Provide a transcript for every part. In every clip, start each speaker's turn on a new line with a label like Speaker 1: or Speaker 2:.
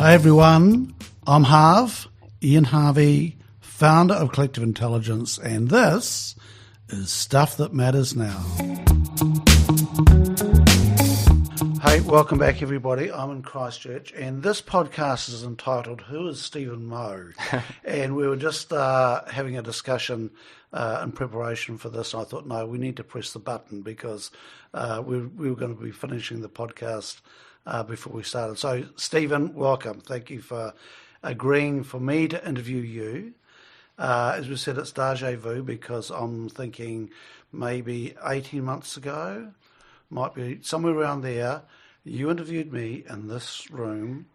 Speaker 1: Hi everyone, I'm Harv, Ian Harvey, founder of Collective Intelligence, and this is Stuff That Matters Now. Hey, welcome back everybody. I'm in Christchurch, and this podcast is entitled Who is Steven Moe? And we were just having a discussion in preparation for this. I thought, no, we need to press the button because we were going to be finishing the podcast before we started. So, Steven, welcome. Thank you for agreeing for me to interview you. As we said, it's deja vu because I'm thinking maybe 18 months ago, might be somewhere around there, you interviewed me in this room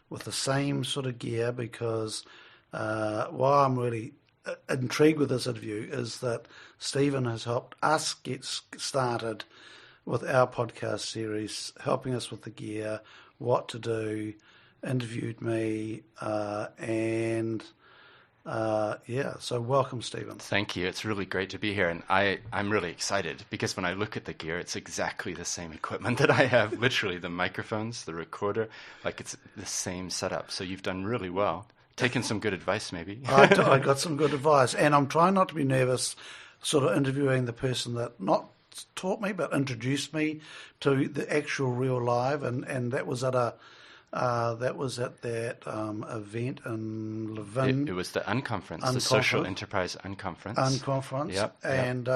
Speaker 1: with the same sort of gear because why I'm really intrigued with this interview is that Steven has helped us get started with our podcast series, helping us with the gear, what to do, interviewed me, so welcome, Steven.
Speaker 2: Thank you. It's really great to be here, and I'm really excited because when I look at the gear, it's exactly the same equipment that I have, literally the microphones, the recorder, like it's the same setup. So you've done really well. Taken some good advice, maybe.
Speaker 1: I got some good advice, and I'm trying not to be nervous sort of interviewing the person that not taught me but introduced me to the actual real live, and that was at that event in Levin.
Speaker 2: It was the Unconference, the Social Enterprise Unconference.
Speaker 1: Unconference.
Speaker 2: Yep.
Speaker 1: And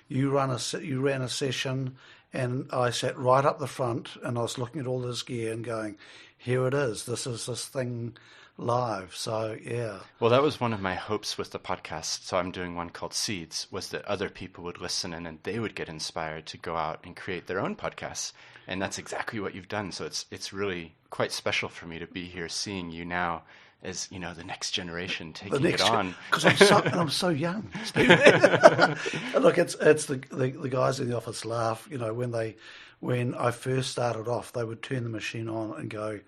Speaker 1: you ran a session, and I sat right up the front, and I was looking at all this gear and going, "Here it is. This is this thing live." So yeah.
Speaker 2: Well, that was one of my hopes with the podcast. So I'm doing one called Seeds, was that other people would listen in and they would get inspired to go out and create their own podcasts. And that's exactly what you've done. So it's really quite special for me to be here seeing you now as, you know, the next generation taking it on.
Speaker 1: Because I'm so young. Look, it's the guys in the office laugh, you know, when I first started off, they would turn the machine on and go,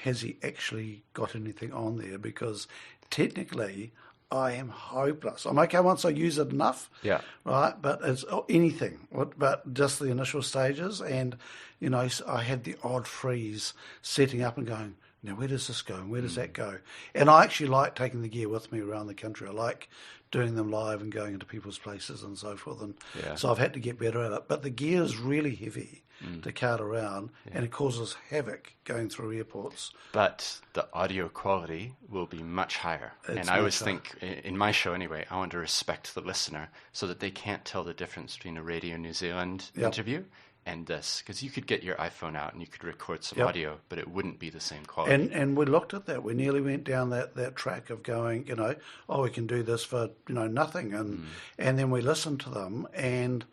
Speaker 1: has he actually got anything on there? Because technically I am hopeless. I'm okay once I use it enough,
Speaker 2: yeah,
Speaker 1: right? But it's anything, but just the initial stages. And, you know, I had the odd freeze setting up and going, now where does this go and where does that go? And I actually like taking the gear with me around the country. I like doing them live and going into people's places and so forth. And so I've had to get better at it. But the gear is really heavy to cart around, and it causes havoc going through airports.
Speaker 2: But the audio quality will be much higher. And I always think, in my show anyway, I want to respect the listener so that they can't tell the difference between a Radio New Zealand interview and this. Because you could get your iPhone out and you could record some audio, but it wouldn't be the same quality.
Speaker 1: And we looked at that. We nearly went down that track of going, you know, we can do this for, you know, nothing. And then we listened to them and...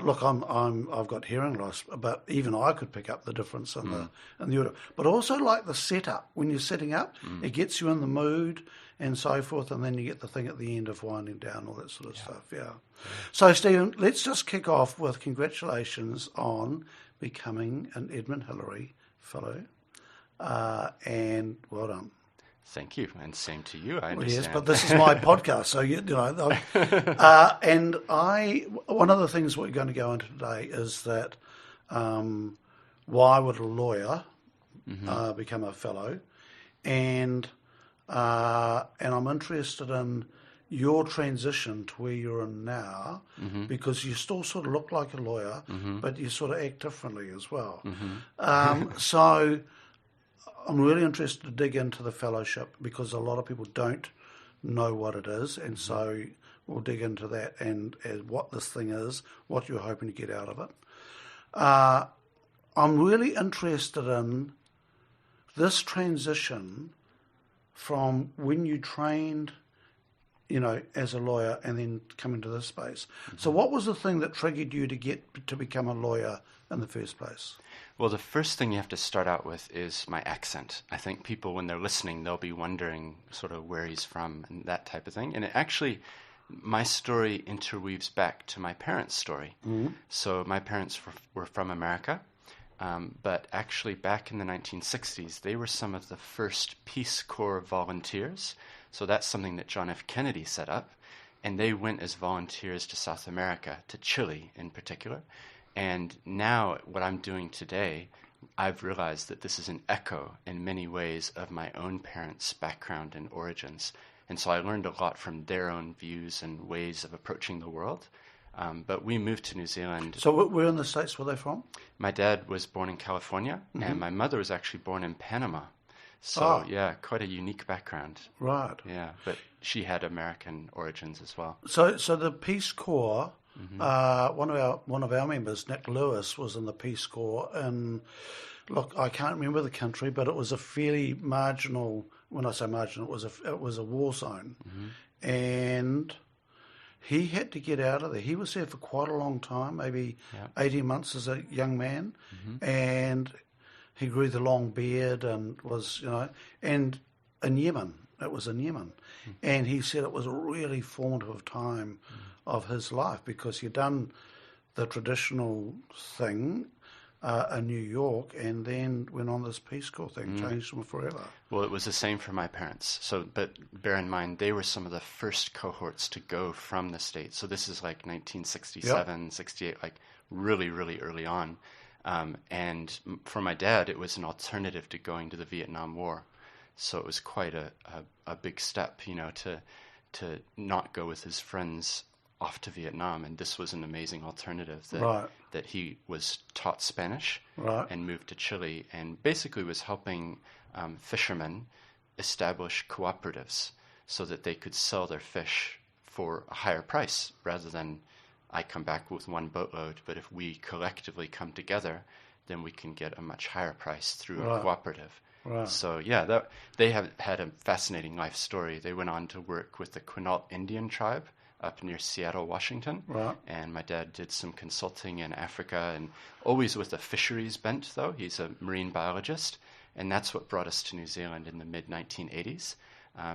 Speaker 1: look, I've got hearing loss, but even I could pick up the difference in the audio. But also like the setup when you're setting up, it gets you in the mood and so forth, and then you get the thing at the end of winding down, all that sort of stuff. Yeah. So Steven, let's just kick off with congratulations on becoming an Edmund Hillary Fellow, and well done.
Speaker 2: Thank you, and same to you, I understand.
Speaker 1: Yes, but this is my podcast, so you know. And one of the things we're going to go into today is that why would a lawyer become a fellow, and I'm interested in your transition to where you're in now, because you still sort of look like a lawyer, but you sort of act differently as well. So I'm really interested to dig into the fellowship because a lot of people don't know what it is, and so we'll dig into that and what this thing is, what you're hoping to get out of it. I'm really interested in this transition from when you trained, you know, as a lawyer and then come into this space. So what was the thing that triggered you to become a lawyer in the first place?
Speaker 2: Well, the first thing you have to start out with is my accent. I think people, when they're listening, they'll be wondering sort of where he's from and that type of thing. And it actually, my story interweaves back to my parents' story. So my parents were from America, but actually back in the 1960s, they were some of the first Peace Corps volunteers. So that's something that John F. Kennedy set up. And they went as volunteers to South America, to Chile in particular. And now what I'm doing today, I've realized that this is an echo in many ways of my own parents' background and origins. And so I learned a lot from their own views and ways of approaching the world. But we moved to New Zealand.
Speaker 1: So where in the States were they from?
Speaker 2: My dad was born in California, and my mother was actually born in Panama. So, yeah, quite a unique background.
Speaker 1: Right.
Speaker 2: Yeah, but she had American origins as well.
Speaker 1: So the Peace Corps, one of our members, Nick Lewis, was in the Peace Corps. And look, I can't remember the country, but it was a fairly marginal. When I say marginal, it was a war zone, and he had to get out of there. He was there for quite a long time, maybe 18 months as a young man, and he grew the long beard and was, and in Yemen. It was in Yemen. And he said it was a really formative time of his life because he'd done the traditional thing in New York and then went on this Peace Corps thing, changed him forever.
Speaker 2: Well, it was the same for my parents. So, but bear in mind, they were some of the first cohorts to go from the States. So this is like 1967, 68, like really, really early on. And for my dad, it was an alternative to going to the Vietnam War. So it was quite a big step, to not go with his friends off to Vietnam. And this was an amazing alternative that he was taught Spanish and moved to Chile and basically was helping fishermen establish cooperatives so that they could sell their fish for a higher price rather than I come back with one boatload, but if we collectively come together, then we can get a much higher price through a cooperative.
Speaker 1: Right.
Speaker 2: So, yeah, they have had a fascinating life story. They went on to work with the Quinault Indian tribe up near Seattle, Washington.
Speaker 1: Right.
Speaker 2: And my dad did some consulting in Africa, and always with a fisheries bent, though. He's a marine biologist, and that's what brought us to New Zealand in the mid-1980s.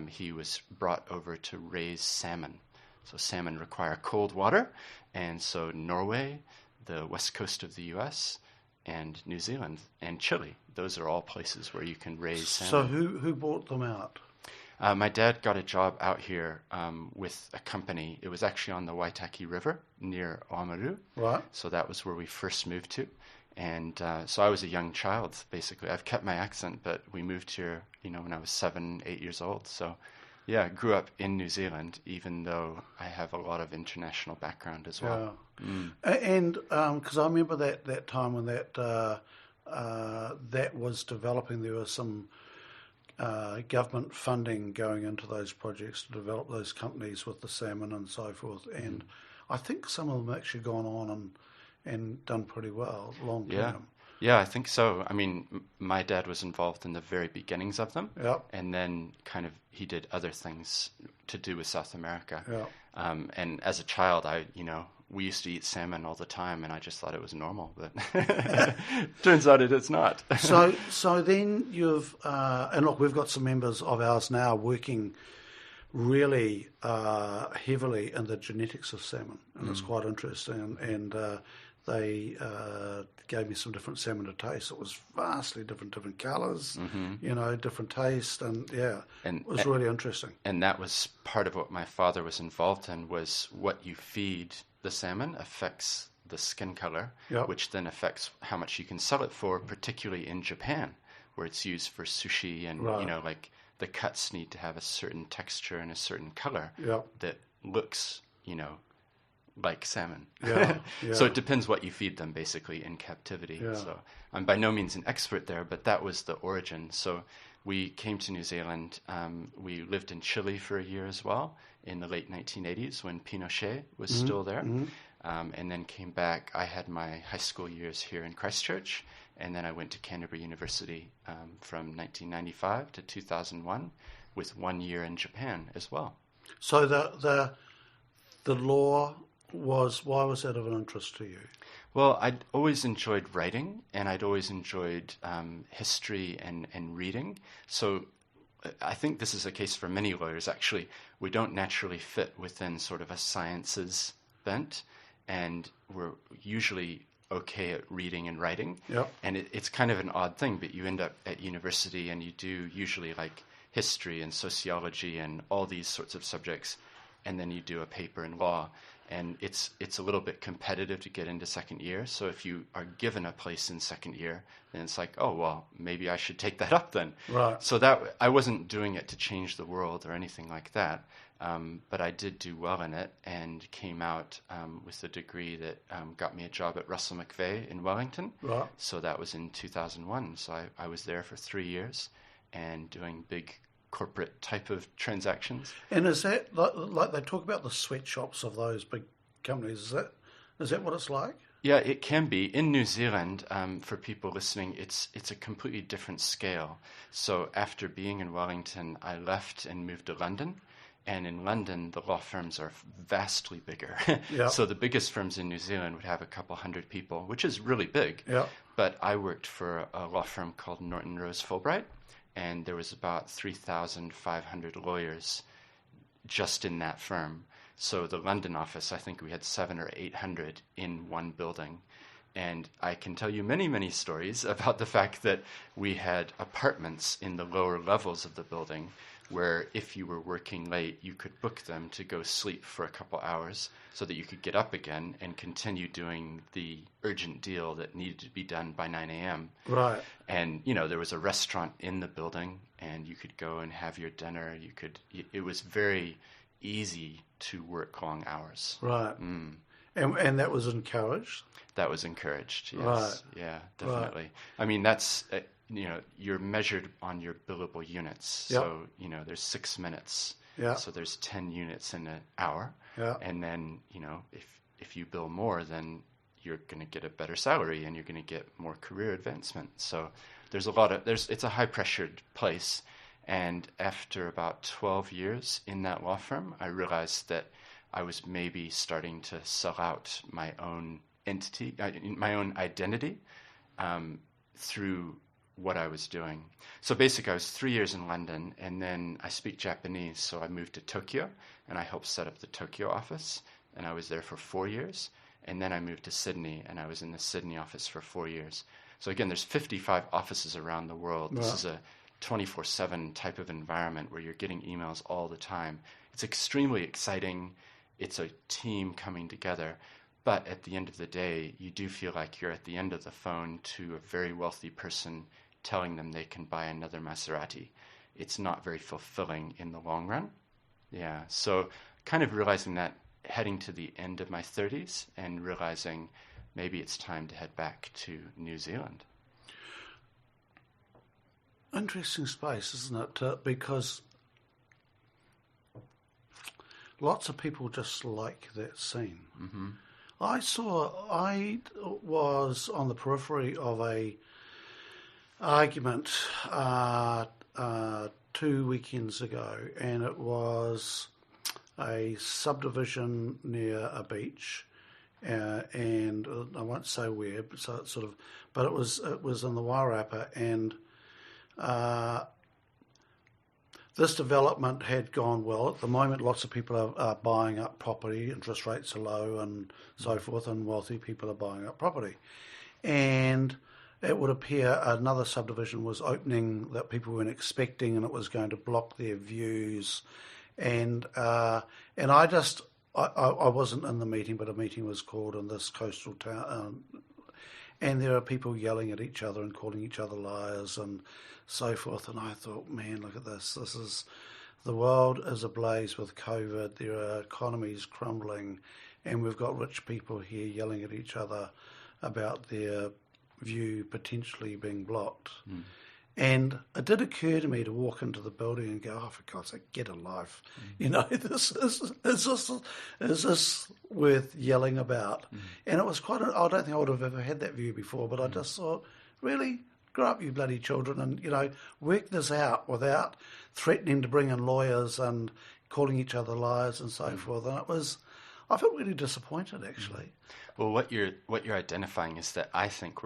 Speaker 2: He was brought over to raise salmon. So salmon require cold water, and so Norway, the west coast of the U.S., and New Zealand and Chile. Those are all places where you can raise salmon.
Speaker 1: So who bought them out?
Speaker 2: My dad got a job out here with a company. It was actually on the Waitaki River near Oamaru.
Speaker 1: Right.
Speaker 2: So that was where we first moved to. And so I was a young child, basically. I've kept my accent, but we moved here, when I was 7, 8 years old. So, yeah, I grew up in New Zealand, even though I have a lot of international background as well.
Speaker 1: Yeah. And because I remember that time when that was developing, there was some government funding going into those projects to develop those companies with the salmon and so forth. And I think some of them actually gone on and done pretty well long term.
Speaker 2: Yeah, I think so. I mean, my dad was involved in the very beginnings of them.
Speaker 1: Yep.
Speaker 2: And then he did other things to do with South America.
Speaker 1: Yep.
Speaker 2: And as a child, we used to eat salmon all the time, and I just thought it was normal, but turns out it's not.
Speaker 1: So then you've, and look, we've got some members of ours now working really heavily in the genetics of salmon, and it's quite interesting. And they gave me some different salmon to taste. It was vastly different colours, different taste, and it was really interesting.
Speaker 2: And that was part of what my father was involved in, was what you feed the salmon affects the skin color, which then affects how much you can sell it for, particularly in Japan, where it's used for sushi and, like the cuts need to have a certain texture and a certain color that looks, like salmon. So it depends what you feed them, basically, in captivity. So I'm by no means an expert there, but that was the origin. So we came to New Zealand. We lived in Chile for a year as well in the late 1980s when Pinochet was still there. And then came back. I had my high school years here in Christchurch, and then I went to Canterbury University from 1995 to 2001 with 1 year in Japan as well.
Speaker 1: So the law why was that of an interest to you?
Speaker 2: Well, I'd always enjoyed writing, and I'd always enjoyed history and reading. So I think this is a case for many lawyers, actually. We don't naturally fit within sort of a sciences bent, and we're usually okay at reading and writing. And it's kind of an odd thing, but you end up at university and you do usually like history and sociology and all these sorts of subjects, and then you do a paper in law. and it's a little bit competitive to get into second year. So if you are given a place in second year, then it's like, oh, well, maybe I should take that up then.
Speaker 1: Right.
Speaker 2: So that I wasn't doing it to change the world or anything like that, but I did do well in it and came out with a degree that got me a job at Russell McVeigh in Wellington.
Speaker 1: Right.
Speaker 2: So that was in 2001. So I was there for 3 years and doing big corporate type of transactions.
Speaker 1: And is that, like they talk about the sweatshops of those big companies, is that what it's like?
Speaker 2: Yeah, it can be. In New Zealand, for people listening, it's a completely different scale. So after being in Wellington, I left and moved to London. And in London, the law firms are vastly bigger.
Speaker 1: Yeah.
Speaker 2: So the biggest firms in New Zealand would have a couple hundred people, which is really big.
Speaker 1: Yeah.
Speaker 2: But I worked for a law firm called Norton Rose Fulbright, and there was about 3,500 lawyers just in that firm. So the London office, I think we had 700 or 800 in one building. And I can tell you many, many stories about the fact that we had apartments in the lower levels of the building where if you were working late, you could book them to go sleep for a couple hours so that you could get up again and continue doing the urgent deal that needed to be done by 9 a.m.
Speaker 1: Right.
Speaker 2: And, there was a restaurant in the building and you could go and have your dinner. It was very easy to work long hours.
Speaker 1: Right. And that was encouraged?
Speaker 2: That was encouraged, yes.
Speaker 1: Right.
Speaker 2: Yeah, definitely. Right. I mean, that's, you're measured on your billable units.
Speaker 1: Yep.
Speaker 2: So, there's 6 minutes.
Speaker 1: Yeah.
Speaker 2: So there's 10 units in an hour.
Speaker 1: Yeah.
Speaker 2: And then, if you bill more, then you're going to get a better salary and you're going to get more career advancement. So there's it's a high pressured place. And after about 12 years in that law firm, I realized that I was maybe starting to sell out my own entity, my own identity, through what I was doing. So basically, I was 3 years in London, and then I speak Japanese, so I moved to Tokyo, and I helped set up the Tokyo office, and I was there for 4 years. And then I moved to Sydney, and I was in the Sydney office for 4 years. So again, there's 55 offices around the world. This is a 24/7 type of environment where you're getting emails all the time. It's extremely exciting. It's a team coming together. But at the end of the day, you do feel like you're at the end of the phone to a very wealthy person telling them they can buy another Maserati. It's not very fulfilling in the long run. Yeah, so kind of realizing that heading to the end of my 30s and realizing maybe it's time to head back to New Zealand.
Speaker 1: Interesting space, isn't it? Because lots of people just like that scene.
Speaker 2: Mm-hmm.
Speaker 1: I was on the periphery of a argument 2 weekends ago, and it was a subdivision near a beach, and I won't say where, so it's but it was in the Wairarapa, and this development had gone well. At the moment, lots of people are buying up property. Interest rates are low and so forth, and wealthy people are buying up property. And it would appear another subdivision was opening that people weren't expecting, and it was going to block their views. And I wasn't in the meeting, but a meeting was called in this coastal town. And there are people yelling at each other and calling each other liars and so forth. And I thought, man, look at this. The world is ablaze with COVID. There are economies crumbling, and we've got rich people here yelling at each other about their view potentially being blocked. Mm. And it did occur to me to walk into the building and go, oh, for God's sake, get a life. Mm. Is this worth yelling about? Mm. And it was I don't think I would have ever had that view before, but I just thought, really, grow up, you bloody children, and, work this out without threatening to bring in lawyers and calling each other liars and so forth. And I felt really disappointed, actually.
Speaker 2: Well, what you're identifying is that I think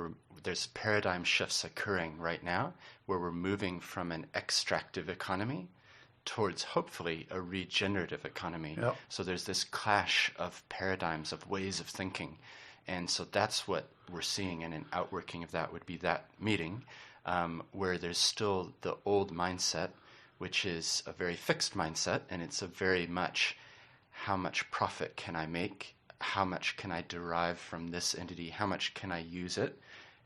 Speaker 2: there's paradigm shifts occurring right now where we're moving from an extractive economy towards hopefully a regenerative economy. Yep. So there's this clash of paradigms, of ways of thinking. And so that's what we're seeing, and an outworking of that would be that meeting where there's still the old mindset, which is a very fixed mindset, and it's a very much how much profit can I make? How much can I derive from this entity? How much can I use it?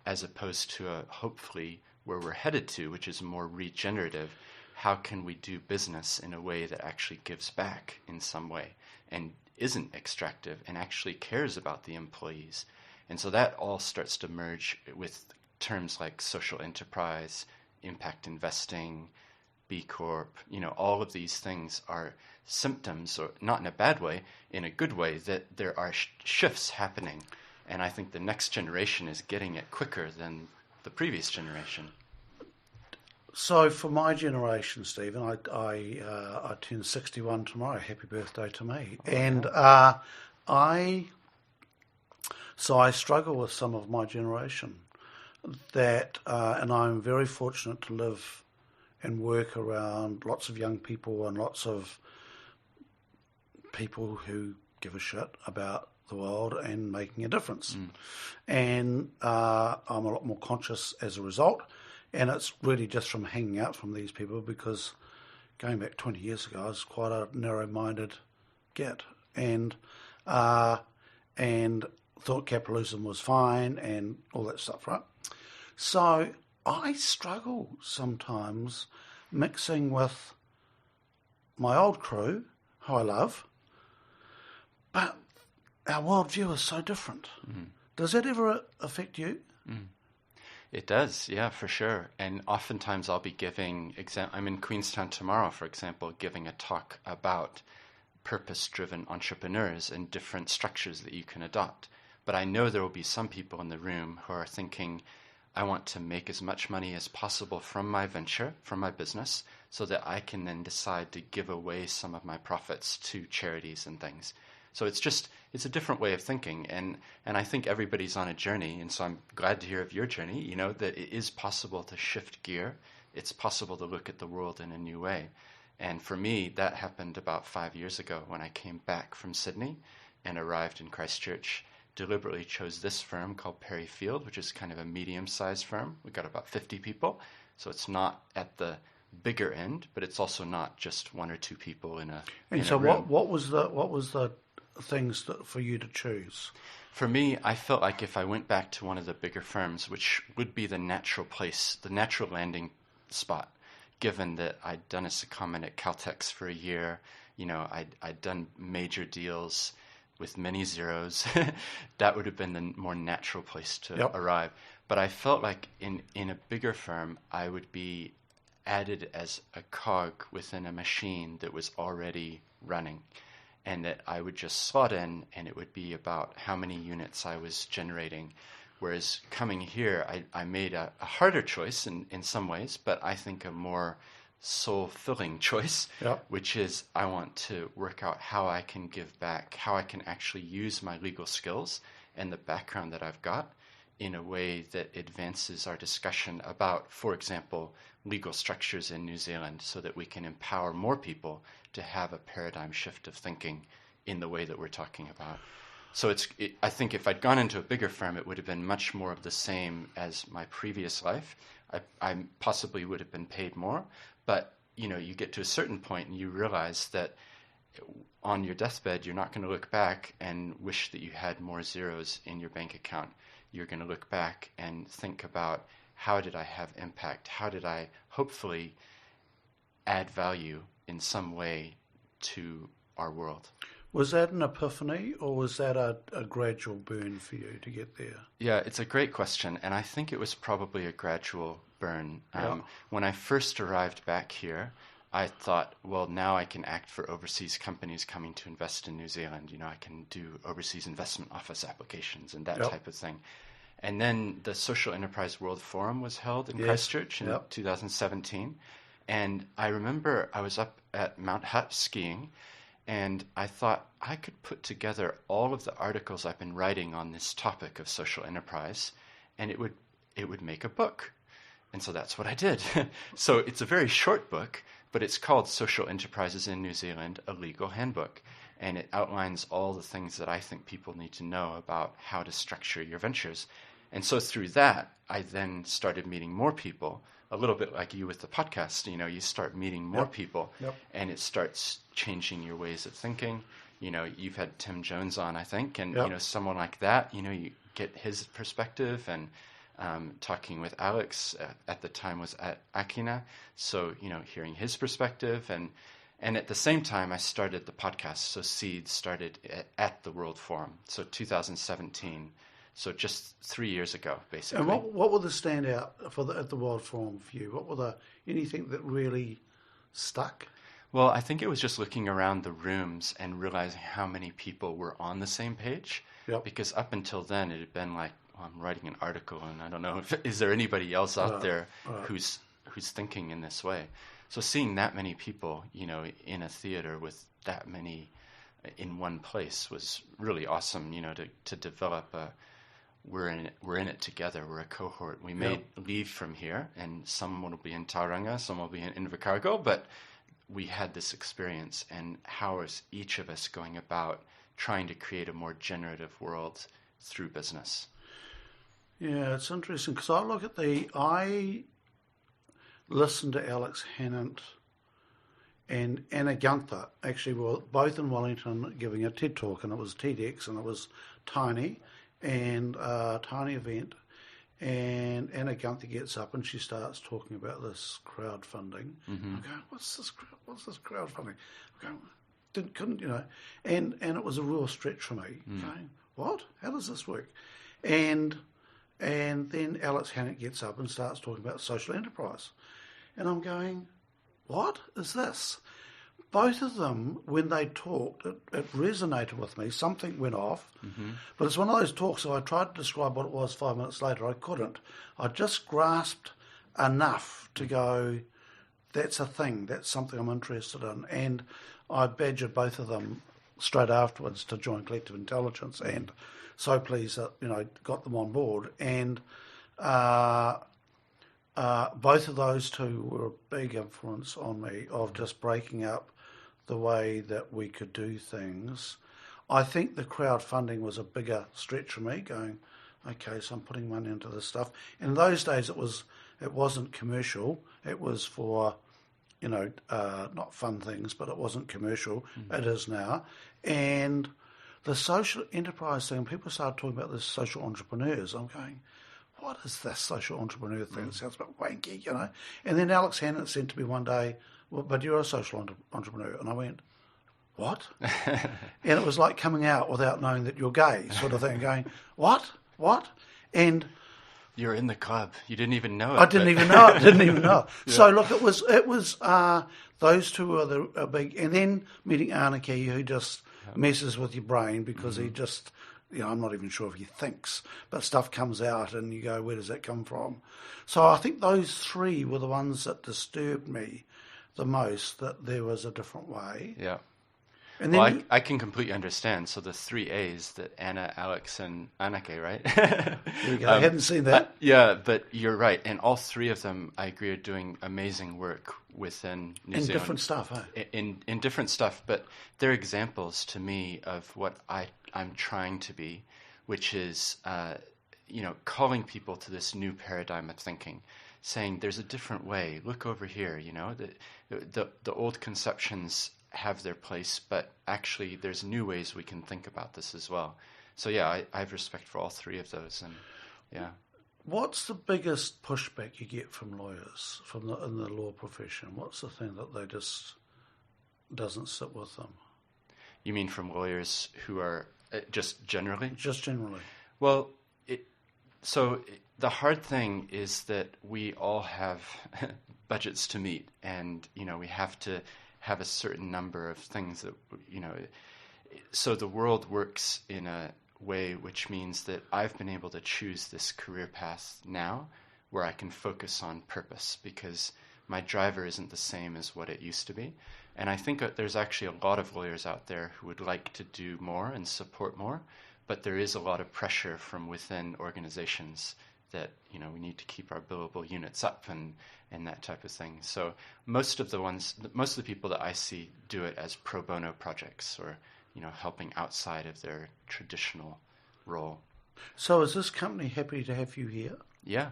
Speaker 2: As opposed to hopefully where we're headed to, which is more regenerative. How can we do business in a way that actually gives back in some way and isn't extractive and actually cares about the employees? And so that all starts to merge with terms like social enterprise, impact investing, B Corp. All of these things are symptoms, or not in a bad way, in a good way, that there are shifts happening. And I think the next generation is getting it quicker than the previous generation.
Speaker 1: So for my generation, Stephen, I turn 61 tomorrow. Happy birthday to me.
Speaker 2: Oh,
Speaker 1: and I struggle with some of my generation and I'm very fortunate to live and work around lots of young people and lots of people who give a shit about the world and making a difference. And I'm a lot more conscious as a result. And it's really just from hanging out from these people, because going back 20 years ago, I was quite a narrow-minded git and thought capitalism was fine and all that stuff, right? So I struggle sometimes mixing with my old crew, who I love, but our worldview is so different. Does that ever affect you?
Speaker 2: It does, yeah, for sure. And oftentimes I'll be giving, I'm in Queenstown tomorrow, for example, giving a talk about purpose-driven entrepreneurs and different structures that you can adopt. But I know there will be some people in the room who are thinking, I want to make as much money as possible from my venture, from my business, so that I can then decide to give away some of my profits to charities and things. So it's a different way of thinking, and I think everybody's on a journey, and so I'm glad to hear of your journey, that it is possible to shift gear. It's possible to look at the world in a new way. And for me, that happened about 5 years ago when I came back from Sydney and arrived in Christchurch. Deliberately chose this firm called Perry Field, which is kind of a medium-sized firm. We've got about 50 people, so it's not at the bigger end, but it's also not just one or two people in a
Speaker 1: And so what was the things for you to choose?
Speaker 2: For me, I felt like if I went back to one of the bigger firms, which would be the natural place, the natural landing spot, given that I'd done a secondment at Caltex for a year, I'd done major deals with many zeros, that would have been the more natural place to arrive. But I felt like in a bigger firm, I would be added as a cog within a machine that was already running, and that I would just slot in and it would be about how many units I was generating. Whereas coming here, I made a harder choice in some ways, but I think a more soul-filling choice, which is I want to work out how I can give back, how I can actually use my legal skills and the background that I've got in a way that advances our discussion about, for example, legal structures in New Zealand, so that we can empower more people to have a paradigm shift of thinking in the way that we're talking about. So I think if I'd gone into a bigger firm, it would have been much more of the same as my previous life. I possibly would have been paid more, but you get to a certain point and you realize that on your deathbed, you're not going to look back and wish that you had more zeros in your bank account. You're going to look back and think about, how did I have impact? How did I hopefully add value in some way to our world?
Speaker 1: Was that an epiphany, or was that a gradual burn for you to get there?
Speaker 2: Yeah, it's a great question, and I think it was probably a gradual burn. When I first arrived back here, I thought, well, now I can act for overseas companies coming to invest in New Zealand. I can do overseas investment office applications and that type of thing. And then the Social Enterprise World Forum was held in Christchurch in 2017. And I remember I was up at Mount Hutt skiing, and I thought I could put together all of the articles I've been writing on this topic of social enterprise, and it would make a book. And so that's what I did. So it's a very short book, but it's called Social Enterprises in New Zealand, a Legal Handbook. And it outlines all the things that I think people need to know about how to structure your ventures. And so through that, I then started meeting more people, a little bit like you with the podcast. You start meeting more people, and it starts changing your ways of thinking. you've had Tim Jones on, I think, and,
Speaker 1: Yep.
Speaker 2: someone like that, you get his perspective, and talking with Alex at the time was at Akina. So, hearing his perspective, and at the same time, I started the podcast. So Seeds started at the World Forum. So 2017. So just 3 years ago, basically.
Speaker 1: And what were the standout at the World Forum for you? What were anything that really stuck?
Speaker 2: Well, I think it was just looking around the rooms and realizing how many people were on the same page.
Speaker 1: Yep.
Speaker 2: Because up until then, it had been like, I'm writing an article, and I don't know is there anybody else out there who's thinking in this way. So seeing that many people, in a theater with that many in one place was really awesome. To develop we're in it together. We're a cohort. We may leave from here, and some will be in Tauranga, some will be in Invercargill, but we had this experience. And how is each of us going about trying to create a more generative world through business?
Speaker 1: Yeah, it's interesting because I listened to Alex Hannant and Anna Gunther, actually were both in Wellington giving a TED talk, and it was TEDx, and it was tiny, and a tiny event, and Anna Gunther gets up and she starts talking about this crowdfunding. Mm-hmm. I'm going, what's this crowdfunding? I'm going, couldn't, and it was a real stretch for me. Going, what? How does this work? And then Alex Hannant gets up and starts talking about social enterprise. And I'm going, what is this? Both of them, when they talked, it resonated with me. Something went off. Mm-hmm. But it's one of those talks, so I tried to describe what it was 5 minutes later. I couldn't. I just grasped enough to go, that's a thing. That's something I'm interested in. And I badgered both of them straight afterwards to join Collective Intelligence, and so pleased that, got them on board. And both of those two were a big influence on me of just breaking up the way that we could do things. I think the crowdfunding was a bigger stretch for me, going, okay, so I'm putting money into this stuff. In those days, it wasn't commercial. It was for, not fun things, but it wasn't commercial. Mm-hmm. It is now. And the social enterprise thing, people started talking about this social entrepreneurs. I'm going, what is this social entrepreneur thing? It sounds a bit wanky, And then Alex Hannant said to me one day, well, but you're a social entrepreneur. And I went, what? And it was like coming out without knowing that you're gay, sort of thing, going, what? And
Speaker 2: you're in the club. You didn't even know it.
Speaker 1: I didn't even know it. Yeah. So look, it was those two were the big, and then meeting Anarchy, who just messes with your brain because he just, I'm not even sure if he thinks, but stuff comes out and you go, where does that come from? So I think those three were the ones that disturbed me the most, that there was a different way.
Speaker 2: Yeah.
Speaker 1: And then
Speaker 2: I can completely understand. So the 3 A's, that Anna, Alex, and Anake, right?
Speaker 1: There you go. I hadn't seen that.
Speaker 2: Yeah, but you're right. And all three of them, I agree, are doing amazing work within New Zealand.
Speaker 1: In different stuff, huh?
Speaker 2: In different stuff. But they're examples to me of what I'm trying to be, which is, calling people to this new paradigm of thinking, saying there's a different way. Look over here, the old conceptions have their place, but actually there's new ways we can think about this as well. So yeah, I have respect for all three of those, and yeah.
Speaker 1: What's the biggest pushback you get from lawyers in the law profession? What's the thing that they just doesn't sit with them?
Speaker 2: You mean from lawyers who are just generally? Just generally. Well, the hard thing is that we all have budgets to meet, and we have to have a certain number of things that, so the world works in a way which means that I've been able to choose this career path now where I can focus on purpose, because my driver isn't the same as what it used to be. And I think that there's actually a lot of lawyers out there who would like to do more and support more, but there is a lot of pressure from within organizations that, we need to keep our billable units up and that type of thing. So most of the people that I see do it as pro bono projects, or, helping outside of their traditional role.
Speaker 1: So is this company happy to have you here?
Speaker 2: Yeah.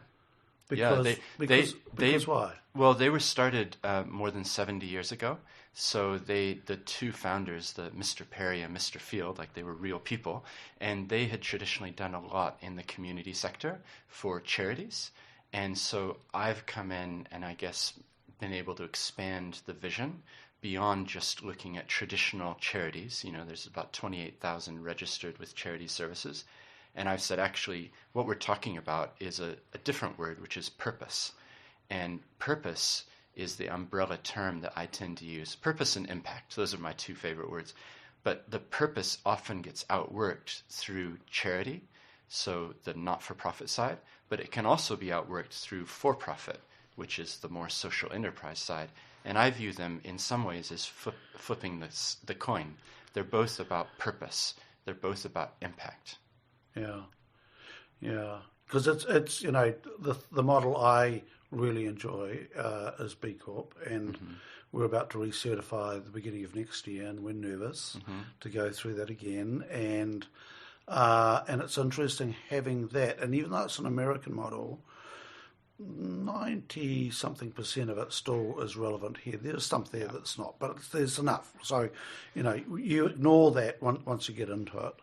Speaker 1: Because why?
Speaker 2: Well, they were started more than 70 years ago. So the two founders, the Mr. Perry and Mr. Field, like they were real people, and they had traditionally done a lot in the community sector for charities. And so I've come in and I guess been able to expand the vision beyond just looking at traditional charities. You know, there's about 28,000 registered with charity services. And I've said, actually, what we're talking about is a different word, which is purpose. And purpose is the umbrella term that I tend to use. Purpose and impact, those are my two favorite words. But the purpose often gets outworked through charity, so the not-for-profit side, but it can also be outworked through for-profit, which is the more social enterprise side. And I view them in some ways as flipping the coin. They're both about purpose. They're both about impact.
Speaker 1: Yeah. Because it's the model I really enjoy is B Corp, and we're about to recertify at the beginning of next year, and we're nervous to go through that again. And it's interesting having that, and even though it's an American model, 90-something% of it still is relevant here. There's some there that's not, but there's enough. So, you ignore that once you get into it.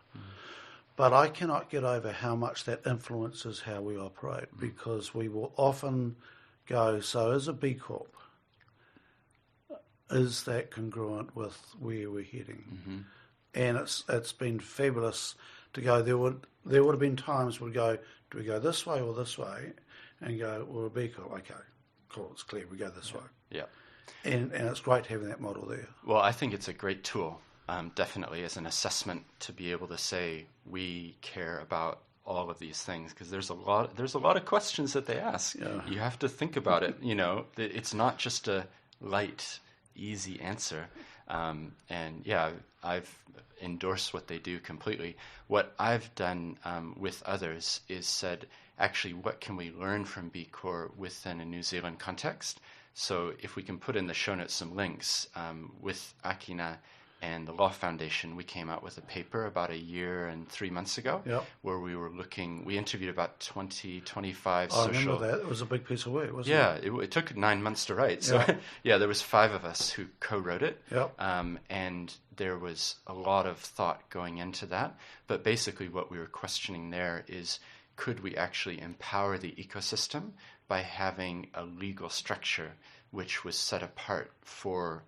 Speaker 1: But I cannot get over how much that influences how we operate, because we will often go, so as a B Corp, is that congruent with where we're heading? And it's been fabulous to go. There would have been times we'd go, do we go this way or this way? And go, well, B Corp, okay, cool, it's clear, we go this way.
Speaker 2: Yeah.
Speaker 1: And it's great having that model there.
Speaker 2: Well, I think it's a great tool. Definitely as an assessment to be able to say we care about all of these things, because there's a lot of questions that they ask. You have to think about it. It's not just a light, easy answer. And yeah, I've endorsed what they do completely. What I've done with others is said, actually, what can we learn from B Corp within a New Zealand context? So if we can put in the show notes some links, with Akina and the Law Foundation, we came out with a paper about 1 year and 3 months ago, where we interviewed about 25 social... I
Speaker 1: remember that. It was a big piece of work, wasn't it?
Speaker 2: Yeah, it took 9 months to write. So there was 5 of us who co-wrote it. And there was a lot of thought going into that. But basically what we were questioning there is, could we actually empower the ecosystem by having a legal structure which was set apart for...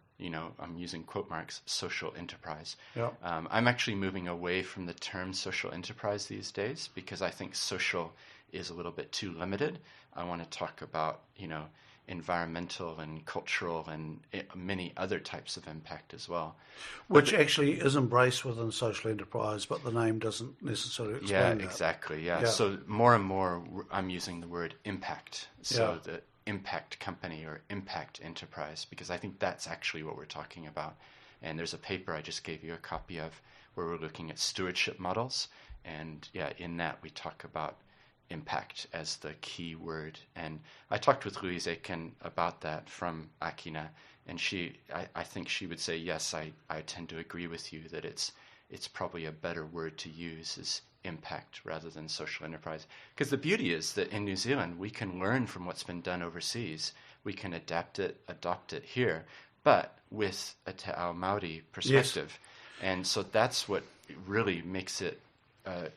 Speaker 2: I'm using quote marks, social enterprise. I'm actually moving away from the term social enterprise these days, because I think social is a little bit too limited. I want to talk about, environmental and cultural and many other types of impact as well.
Speaker 1: Which actually is embraced within social enterprise, but the name doesn't necessarily explain that.
Speaker 2: Exactly. Yeah. So more and more I'm using the word impact. So the impact company or impact enterprise, because I think that's actually what we're talking about. And there's a paper I just gave you a copy of where we're looking at stewardship models, and in that we talk about impact as the key word. And I talked with Louise Aiken about that from Akina, and I think she would say, yes, I tend to agree with you that it's probably a better word to use is impact rather than social enterprise. Because the beauty is that in New Zealand, we can learn from what's been done overseas. We can adopt it here, but with a Te Ao Māori perspective. And so that's what really makes it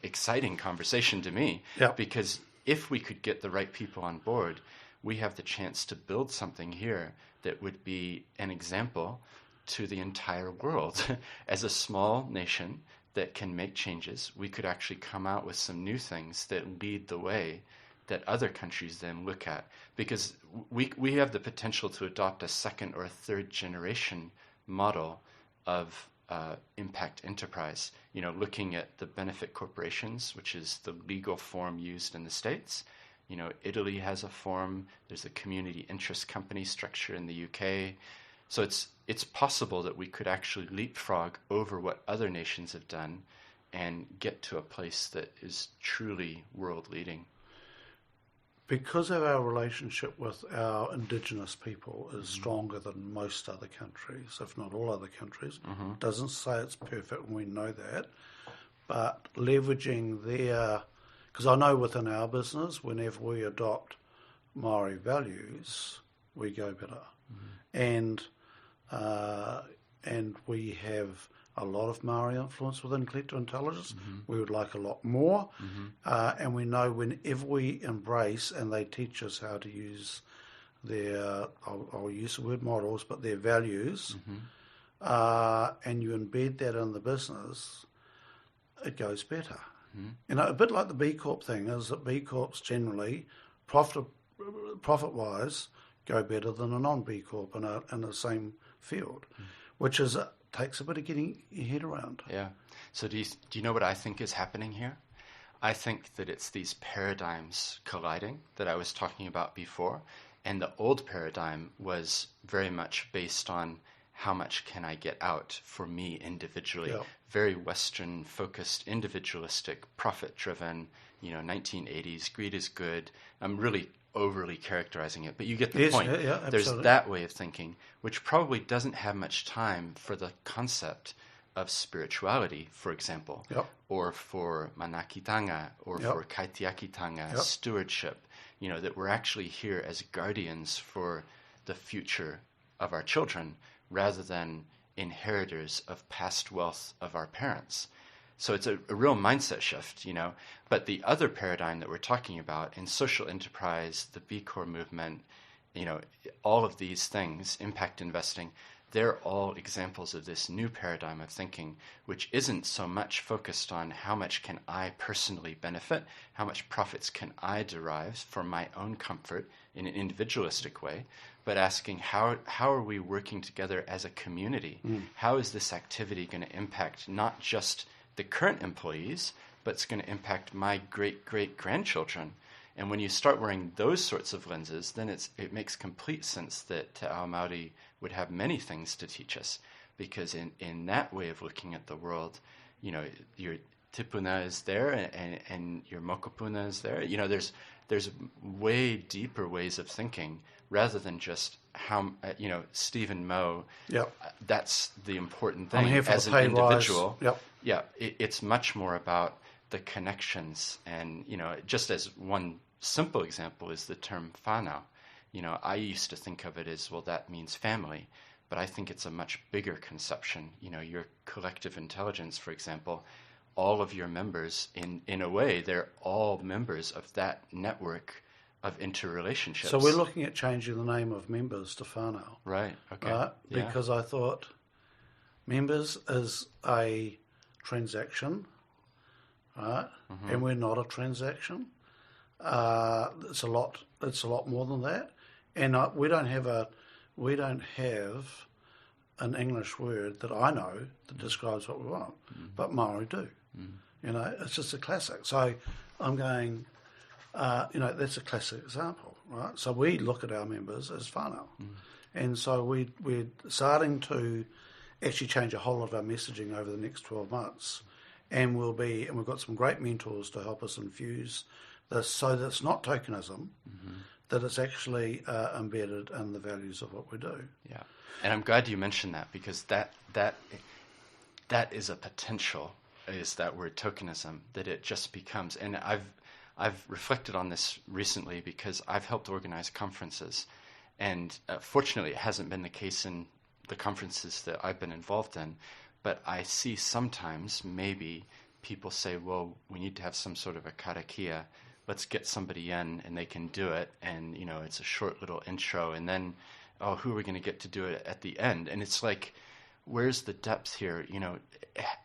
Speaker 2: exciting conversation to me. Because if we could get the right people on board, we have the chance to build something here that would be an example to the entire world. As a small nation that can make changes, we could actually come out with some new things that lead the way that other countries then look at. Because we have the potential to adopt a second or a third generation model of impact enterprise. Looking at the benefit corporations, which is the legal form used in the States. Italy has a form. There's a community interest company structure in the UK. So it's possible that we could actually leapfrog over what other nations have done and get to a place that is truly world leading.
Speaker 1: Because of our relationship with our Indigenous people is stronger than most other countries, if not all other countries. Doesn't say it's perfect, and we know that. But leveraging because I know within our business, whenever we adopt Maori values, we go better. And we have a lot of Maori influence within collective intelligence. We would like a lot more. And we know whenever we embrace, and they teach us how to use their, I'll use the word models, but their values, and you embed that in the business, it goes better. You know, a bit like the B Corp thing is that B Corps generally, profit-wise, go better than a non-B Corp in the same field, which takes a bit of getting your head around.
Speaker 2: Yeah. So do you know what I think is happening here? I think that it's these paradigms colliding that I was talking about before. And the old paradigm was very much based on how much can I get out for me individually. Yeah. Very Western-focused, individualistic, profit-driven, 1980s, greed is good. I'm really overly characterizing it, but you get the point.
Speaker 1: Yeah,
Speaker 2: there's that way of thinking, which probably doesn't have much time for the concept of spirituality, for example, or for manakitanga, or for kaitiakitanga, stewardship, that we're actually here as guardians for the future of our children rather than inheritors of past wealth of our parents. So it's a real mindset shift, But the other paradigm that we're talking about in social enterprise, the B Corp movement, all of these things, impact investing, they're all examples of this new paradigm of thinking, which isn't so much focused on how much can I personally benefit, how much profits can I derive for my own comfort in an individualistic way, but asking how are we working together as a community? How is this activity going to impact not just the current employees, but it's going to impact my great-great-grandchildren? And when you start wearing those sorts of lenses, then it makes complete sense that Te Ao Māori would have many things to teach us, because in that way of looking at the world, your tipuna is there and your mokopuna is there. There's way deeper ways of thinking rather than just how Steven Moe. That's the important thing as an individual. It's much more about the connections, and just as one simple example is the term whānau. I used to think of it as, well, that means family, but I think it's a much bigger conception. Your collective intelligence, for example, all of your members, in a way, they're all members of that network of interrelationships.
Speaker 1: So we're looking at changing the name of members to whānau.
Speaker 2: Right, okay.
Speaker 1: Right? Because I thought members is a transaction, right? And we're not a transaction. It's a lot more than that, and we don't have an English word that I know that describes what we want, but Maori do. It's just a classic. So I'm going, that's a classic example, right? So we look at our members as whānau, and so we're starting to actually change a whole lot of our messaging over the next 12 months, and we've got some great mentors to help us infuse this, so that it's not tokenism, that it's actually embedded in the values of what we do.
Speaker 2: Yeah, and I'm glad you mentioned that, because that is a potential, is that word tokenism, that it just becomes. And I've reflected on this recently because I've helped organize conferences, and fortunately it hasn't been the case in the conferences that I've been involved in, but I see sometimes maybe people say, well, we need to have some sort of a karakia. Let's get somebody in and they can do it, and it's a short little intro, and then who are we going to get to do it at the end? And it's like, where's the depth here?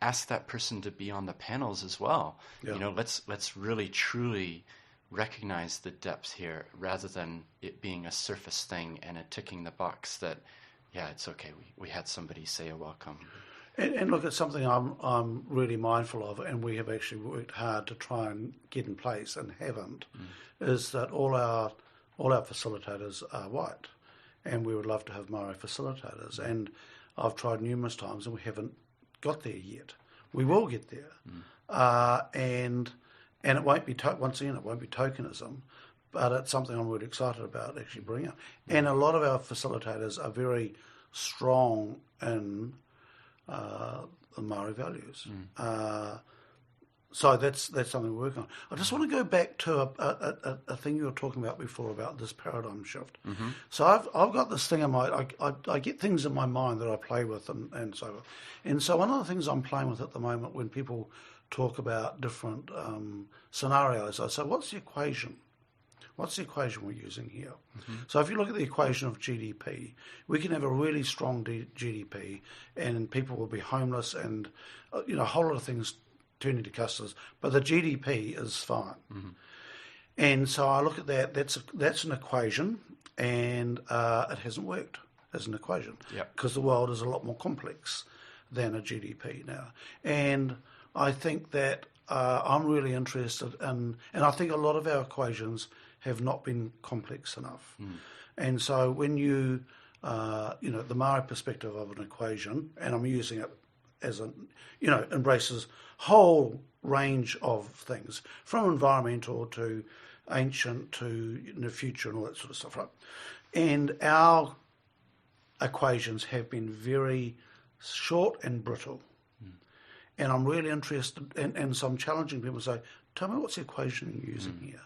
Speaker 2: Ask that person to be on the panels as well. Let's really truly recognize the depth here, rather than it being a surface thing and a ticking the box that, it's okay, we had somebody say a welcome.
Speaker 1: And look, it's something I'm really mindful of, and we have actually worked hard to try and get in place and haven't, is that all our facilitators are white, and we would love to have Maori facilitators. And I've tried numerous times, and we haven't got there yet. We will get there, and it won't be once again, it won't be tokenism, but it's something I'm really excited about actually bringing up. And a lot of our facilitators are very strong in the Maori values. So that's something we're working on. I just want to go back to a thing you were talking about before about this paradigm shift.
Speaker 2: Mm-hmm.
Speaker 1: So I've got this thing in I get things in my mind that I play with and so on. And so one of the things I'm playing with at the moment when people talk about different scenarios, I say, what's the equation? What's the equation we're using here? Mm-hmm. So if you look at the equation of GDP, we can have a really strong GDP and people will be homeless and a whole lot of things turning to customers, but the GDP is fine. Mm-hmm. And so I look at that, that's an equation, and it hasn't worked as an equation because the world is a lot more complex than a GDP now. And I think that I'm really interested in, and I think a lot of our equations have not been complex enough. Mm. And so when you, the Maori perspective of an equation, and I'm using it as embraces whole range of things, from environmental to ancient to the future and all that sort of stuff, right? And our equations have been very short and brittle. Mm. And I'm really interested, and so I'm challenging people to say, tell me what's the equation you're using here?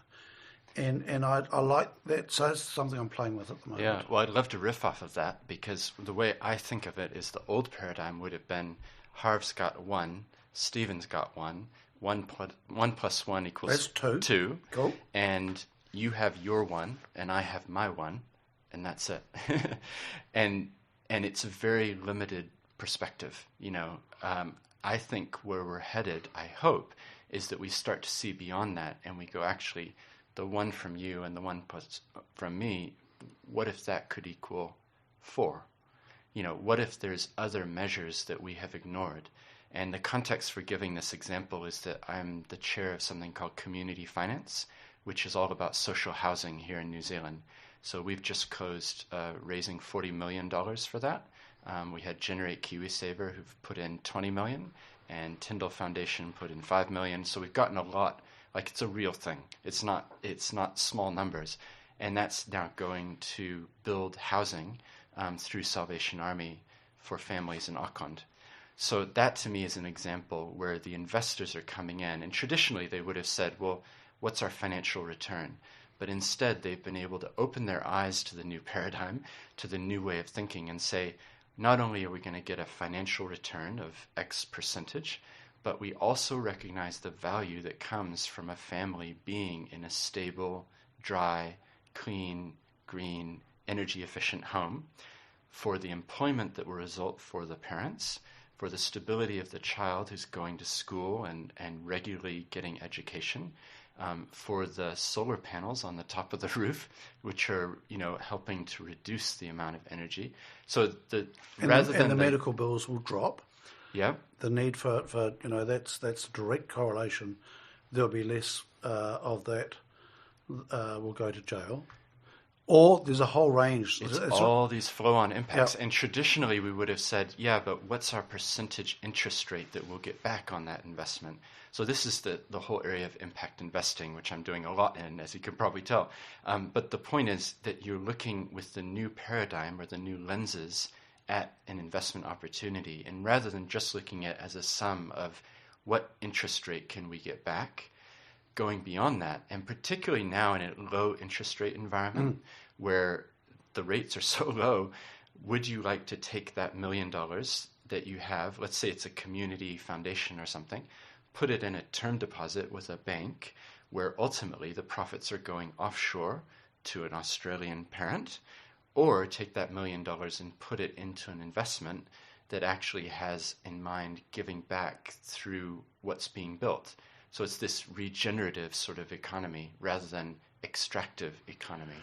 Speaker 1: And I like that, so that's something I'm playing with at the moment.
Speaker 2: Yeah, well, I'd love to riff off of that, because the way I think of it is the old paradigm would have been Harv's got 1, Steven's got 1, 1 plus 1 equals
Speaker 1: that's 2. Cool.
Speaker 2: And you have your 1, and I have my 1, and that's it. and it's a very limited perspective. I think where we're headed, I hope, is that we start to see beyond that, and we go, actually, the 1 from you and the 1 plus from me, what if that could equal 4? What if there's other measures that we have ignored? And the context for giving this example is that I'm the chair of something called Community Finance, which is all about social housing here in New Zealand. So we've just closed raising $40 million for that. We had Generate KiwiSaver, who've put in $20 million, and Tyndall Foundation put in $5 million. So we've gotten a lot. Like, it's a real thing. It's not small numbers. And that's now going to build housing through Salvation Army for families in Auckland. So that, to me, is an example where the investors are coming in. And traditionally, they would have said, well, what's our financial return? But instead, they've been able to open their eyes to the new paradigm, to the new way of thinking, and say, not only are we going to get a financial return of X percentage, but we also recognize the value that comes from a family being in a stable, dry, clean, green, energy-efficient home, for the employment that will result for the parents, for the stability of the child who's going to school and regularly getting education, for the solar panels on the top of the roof, which are helping to reduce the amount of energy. So the
Speaker 1: medical bills will drop.
Speaker 2: Yeah.
Speaker 1: The need for that's a direct correlation. There'll be less of that will go to jail. Or there's a whole range.
Speaker 2: It's all these flow-on impacts. Yeah. And traditionally we would have said, yeah, but what's our percentage interest rate that we'll get back on that investment? So this is the whole area of impact investing, which I'm doing a lot in, as you can probably tell. But the point is that you're looking with the new paradigm or the new lenses at an investment opportunity. And rather than just looking at it as a sum of what interest rate can we get back, going beyond that, and particularly now in a low interest rate environment where the rates are so low, would you like to take that $1 million that you have, let's say it's a community foundation or something, put it in a term deposit with a bank where ultimately the profits are going offshore to an Australian parent, or take that $1 million and put it into an investment that actually has in mind giving back through what's being built? So it's this regenerative sort of economy rather than extractive economy.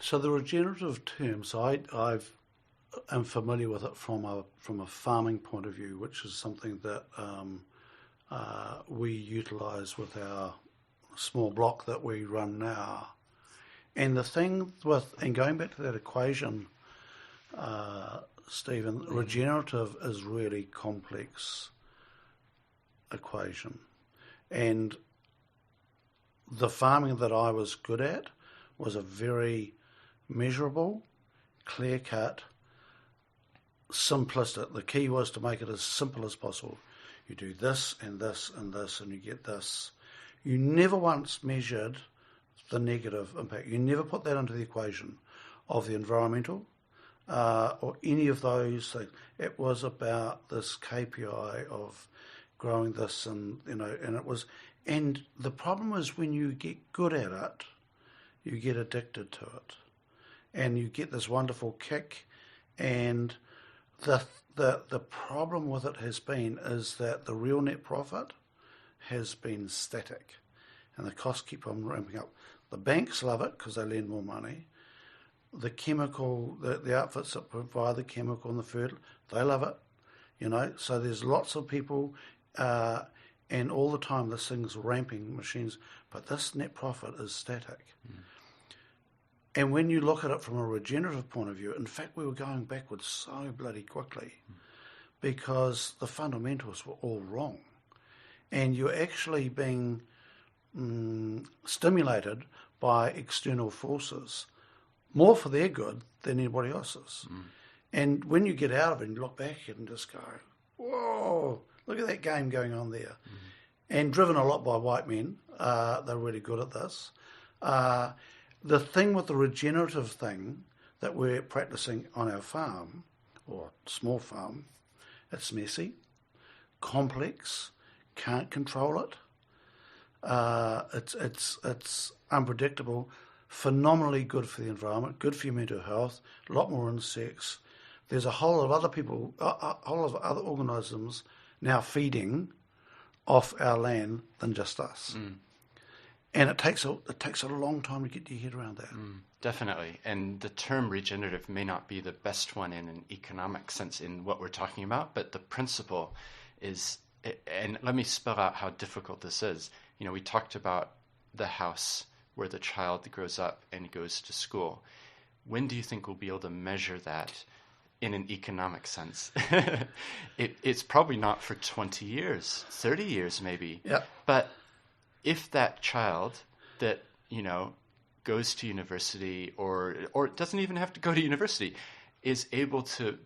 Speaker 1: So the regenerative terms, I'm familiar with it from a farming point of view, which is something that we utilise with our small block that we run now. And the thing and going back to that equation, Stephen, regenerative is really complex equation. And the farming that I was good at was a very measurable, clear-cut, simplistic. The key was to make it as simple as possible. you do this and this and this, and you get this. You never once measured the negative impact. You never put that into the equation of the environmental or any of those things. It was about this KPI of growing this, and it was. And the problem is when you get good at it, you get addicted to it, and you get this wonderful kick. And the problem with it has been is that the real net profit has been static, and the costs keep on ramping up. The banks love it because they lend more money. The chemical, the outfits that provide the chemical and the fertilizer, they love it. So there's lots of people, and all the time this thing's ramping machines, but this net profit is static. And when you look at it from a regenerative point of view, in fact, we were going backwards so bloody quickly because the fundamentals were all wrong. And you're actually being stimulated by external forces, more for their good than anybody else's. And when you get out of it and you look back and just go, whoa, look at that game going on there. And driven a lot by white men, they're really good at this. The thing with the regenerative thing that we're practicing on our farm, or small farm, it's messy, complex, can't control it. It's unpredictable, phenomenally good for the environment, good for your mental health, a lot more insects. There's a whole lot of other people, a whole lot of other organisms now feeding off our land than just us. And it takes a long time to get your head around that.
Speaker 2: Definitely. And the term regenerative may not be the best one in an economic sense in what we're talking about, but the principle is, and let me spell out how difficult this is. We talked about the house where the child grows up and goes to school. When do you think we'll be able to measure that in an economic sense? It's probably not for 20 years, 30 years maybe.
Speaker 1: Yeah.
Speaker 2: But if that child that, goes to university or doesn't even have to go to university is able to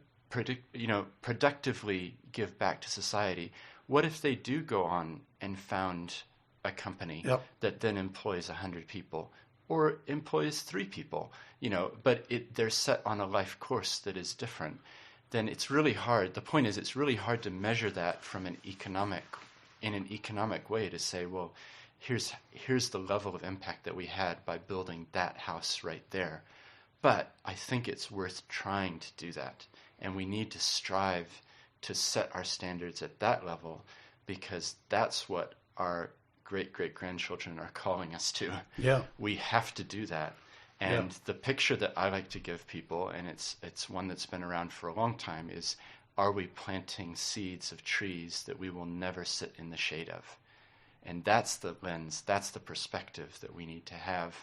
Speaker 2: productively give back to society, what if they do go on and found a company that then employs 100 people or employs 3 people, but they're set on a life course that is different? Then it's really hard. The point is, it's really hard to measure that from in an economic way to say, well, here's the level of impact that we had by building that house right there. But I think it's worth trying to do that. And we need to strive to set our standards at that level, because that's what our great-great-grandchildren are calling us to.
Speaker 1: Yeah.
Speaker 2: We have to do that. And the picture that I like to give people, and it's one that's been around for a long time, is, are we planting seeds of trees that we will never sit in the shade of? And that's the lens, that's the perspective that we need to have,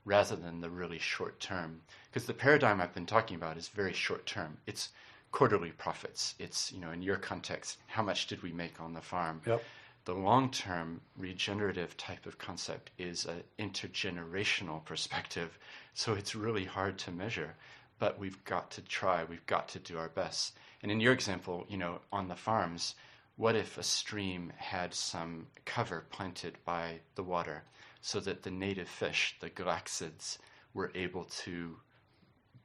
Speaker 2: rather than the really short term. Because the paradigm I've been talking about is very short term. It's quarterly profits. It's, in your context, how much did we make on the farm?
Speaker 1: Yep.
Speaker 2: The long-term regenerative type of concept is an intergenerational perspective. So it's really hard to measure, but we've got to try. We've got to do our best. And in your example, on the farms, what if a stream had some cover planted by the water so that the native fish, the galaxids, were able to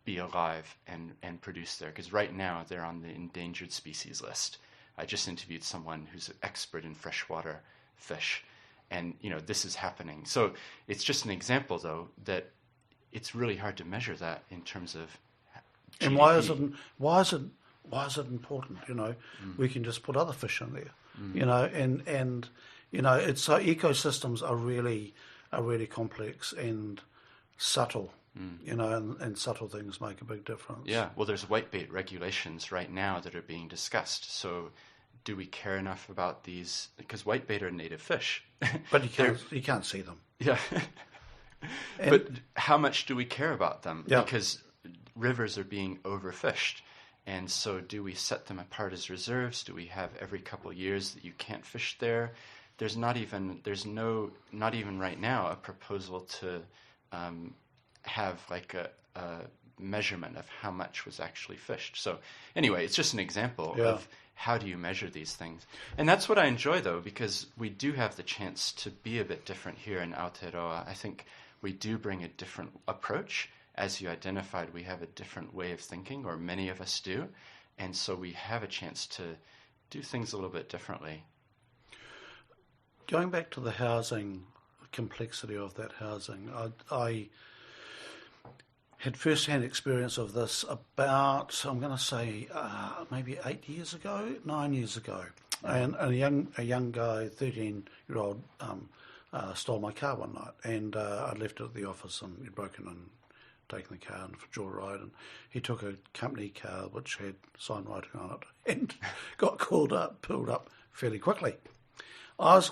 Speaker 2: be alive and produce there? Because right now they're on the endangered species list. I just interviewed someone who's an expert in freshwater fish, and this is happening. So it's just an example, though, that it's really hard to measure that in terms of GDP.
Speaker 1: And why is it important? We can just put other fish in there. And it's so ecosystems are really complex and subtle. And subtle things make a big difference.
Speaker 2: Yeah, well, there's Whitebeard regulations right now that are being discussed. So, do we care enough about these? Because whitebait are native fish,
Speaker 1: but you can't see them.
Speaker 2: Yeah, but how much do we care about them?
Speaker 1: Yeah.
Speaker 2: Because rivers are being overfished. And so do we set them apart as reserves? Do we have every couple of years that you can't fish there? There's not even right now a proposal to have like a measurement of how much was actually fished. So anyway, it's just an example of how do you measure these things. And that's what I enjoy, though, because we do have the chance to be a bit different here in Aotearoa. I think we do bring a different approach. As you identified, we have a different way of thinking, or many of us do. And so we have a chance to do things a little bit differently.
Speaker 1: Going back to the housing, complexity of that housing, I had first-hand experience of this about, I'm going to say, maybe 9 years ago. And a young guy, 13-year-old, stole my car one night, and I left it at the office, and he'd broken and taken the car and for a joyride, and he took a company car which had sign writing on it and got pulled up fairly quickly. I was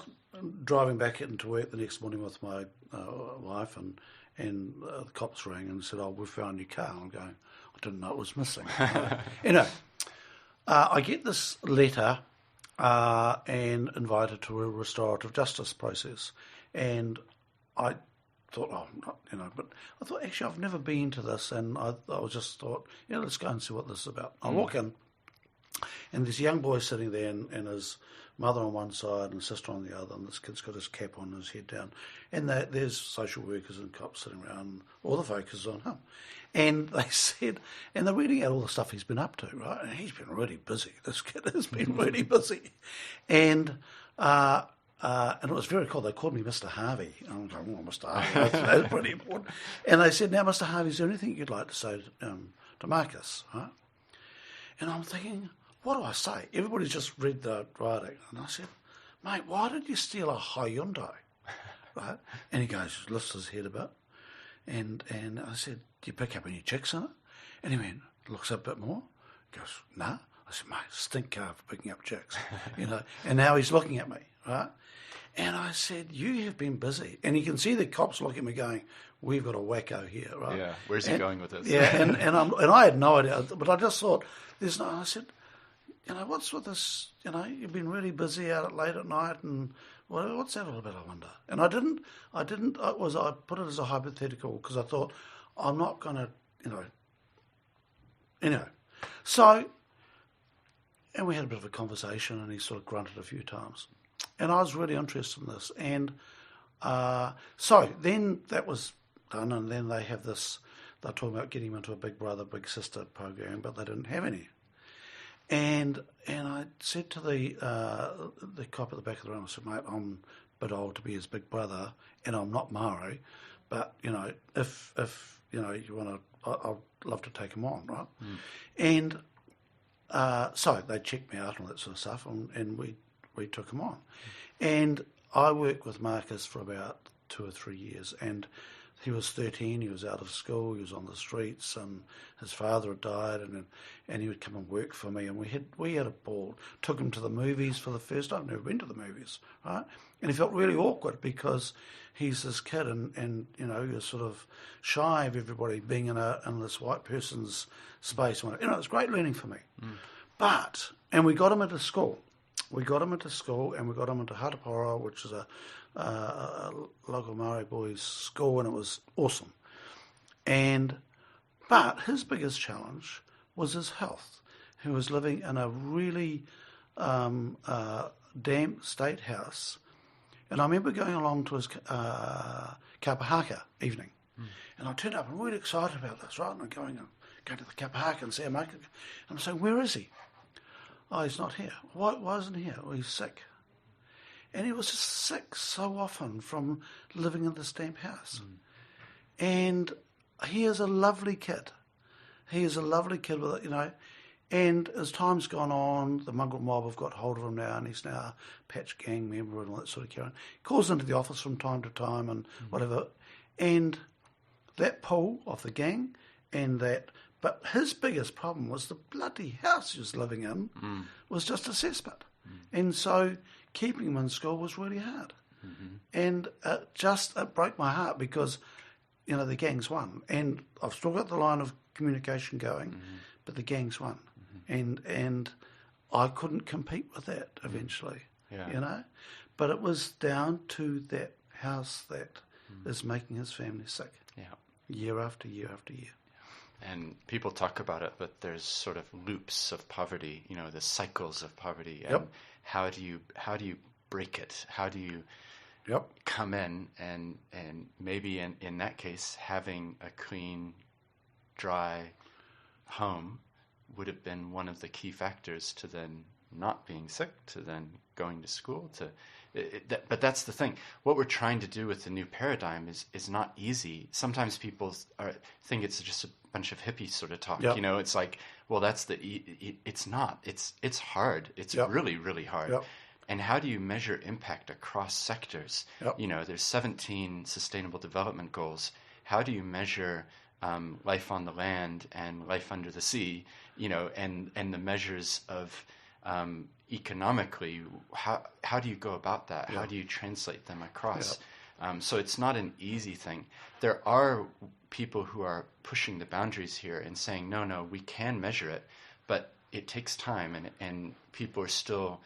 Speaker 1: driving back into work the next morning with my wife, and the cops rang and said, "Oh, we found your car." I'm going, I didn't know it was missing. I get this letter and invited to a restorative justice process, and I thought, but I thought, actually, I've never been to this, and I was just thought, let's go and see what this is about. I walk in, and this young boy sitting there, and his mother on one side and sister on the other, and this kid's got his cap on and his head down, and there's social workers and cops sitting around, all the focus is on him. And they said, and they're reading out all the stuff he's been up to, right? And he's been really busy. This kid has been really busy. And it was very cool. They called me Mr. Harvey. I was like, "Oh, Mr. Harvey, that's pretty important." And they said, "Now, Mr. Harvey, is there anything you'd like to say to Marcus?" Right? And I'm thinking, what do I say? Everybody's just read the writing. And I said, "Mate, why did you steal a Hyundai?" Right? And he goes, lifts his head a bit. And I said, "Do you pick up any chicks in it?" And he went, looks up a bit more, goes, "Nah." I said, "Mate, stink car for picking up chicks." And now he's looking at me, right? And I said, "You have been busy." And you can see the cops looking at me going, "We've got a wacko here," right?
Speaker 2: Yeah, where's he going with this?
Speaker 1: Yeah, and I had no idea, but I just thought, I said, what's with this, you've been really busy out late at night, and what's that all about, I wonder? And I put it as a hypothetical, because I thought, I'm not going to, anyway. So, and we had a bit of a conversation, and he sort of grunted a few times. And I was really interested in this. And so then that was done, and then they have this, they're talking about getting him into a Big Brother, Big Sister program, but they didn't have any. And I said to the cop at the back of the room, I said, "Mate, I'm a bit old to be his big brother, and I'm not Maori, but, if you want to, I'd love to take him on, right?" And so they checked me out and all that sort of stuff, and we took him on. And I worked with Marcus for about 2 or 3 years, and he was 13, he was out of school, he was on the streets, and his father had died, and he would come and work for me, and we had a ball. Took him to the movies for the first time. I've never been to the movies, right? And he felt really awkward because he's this kid, and he was sort of shy of everybody being in this white person's space. It was great learning for me. And we got him into school. And we got him into Hatapara, which is a local Maori boys' school, and it was awesome. But his biggest challenge was his health. He was living in a really damp state house, and I remember going along to his kapahaka evening, and I turned up and really excited about this, right? And I'm going to the kapahaka and see him, and I'm saying, "Where is he?" "Oh, he's not here." Why isn't he here? "Well, he's sick." And he was just sick so often from living in this damp house. And he is a lovely kid. He is a lovely kid with it, And as time's gone on, the mongrel mob have got hold of him now, and he's now a patch gang member and all that sort of carry on. He calls into the office from time to time and whatever. And that pull off the gang but his biggest problem was the bloody house he was living in was just a cesspit. And so keeping him in school was really hard. And it broke my heart because, the gangs won. And I've still got the line of communication going, but the gangs won. And I couldn't compete with that eventually, But it was down to that house that is making his family sick year after year after year.
Speaker 2: And people talk about it, but there's sort of loops of poverty, the cycles of poverty. And
Speaker 1: Yep.
Speaker 2: how do you break it? How do you
Speaker 1: Yep.
Speaker 2: come in and maybe in that case, having a clean, dry home would have been one of the key factors to then not being sick, to then going to school, but that's the thing. What we're trying to do with the new paradigm is not easy. Sometimes people think it's just a bunch of hippie sort of talk.
Speaker 1: Yep.
Speaker 2: It's like, well, that's it's not. It's hard. It's
Speaker 1: Yep.
Speaker 2: really, really hard.
Speaker 1: Yep.
Speaker 2: And how do you measure impact across sectors?
Speaker 1: Yep.
Speaker 2: There's 17 Sustainable Development Goals. How do you measure life on the land and life under the sea? And the measures of economically, how do you go about that?
Speaker 1: Yeah.
Speaker 2: How do you translate them across? Yeah. So it's not an easy thing. There are people who are pushing the boundaries here and saying, no, we can measure it, but it takes time, and people are still,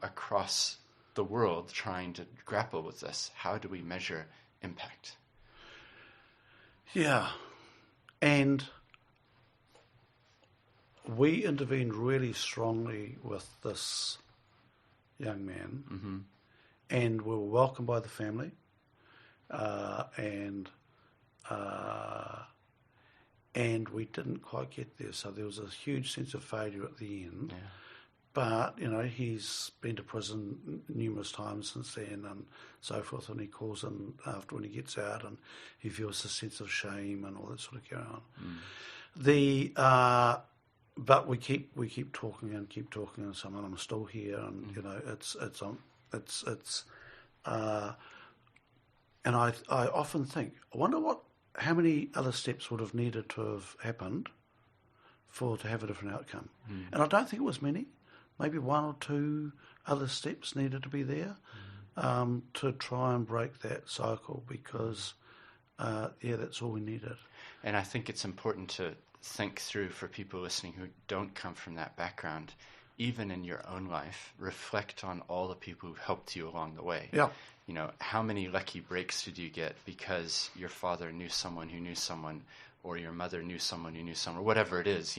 Speaker 2: across the world trying to grapple with this. How do we measure impact?
Speaker 1: Yeah. And we intervened really strongly with this young man,
Speaker 2: Mm-hmm.
Speaker 1: and we were welcomed by the family, and we didn't quite get there. So there was a huge sense of failure at the end.
Speaker 2: Yeah.
Speaker 1: But, he's been to prison numerous times since then and so forth, and he calls in after when he gets out, and he feels a sense of shame and all that sort of carry on. But we keep talking and someone, I'm still here, and and I often think, I wonder how many other steps would have needed to have happened to have a different outcome. And I don't think it was many. Maybe one or two other steps needed to be there to try and break that cycle, because that's all we needed.
Speaker 2: And I think it's important to think through, for people listening who don't come from that background, even in your own life, reflect on all the people who've helped you along the way.
Speaker 1: Yeah.
Speaker 2: How many lucky breaks did you get because your father knew someone who knew someone, or your mother knew someone who knew someone, or whatever it is,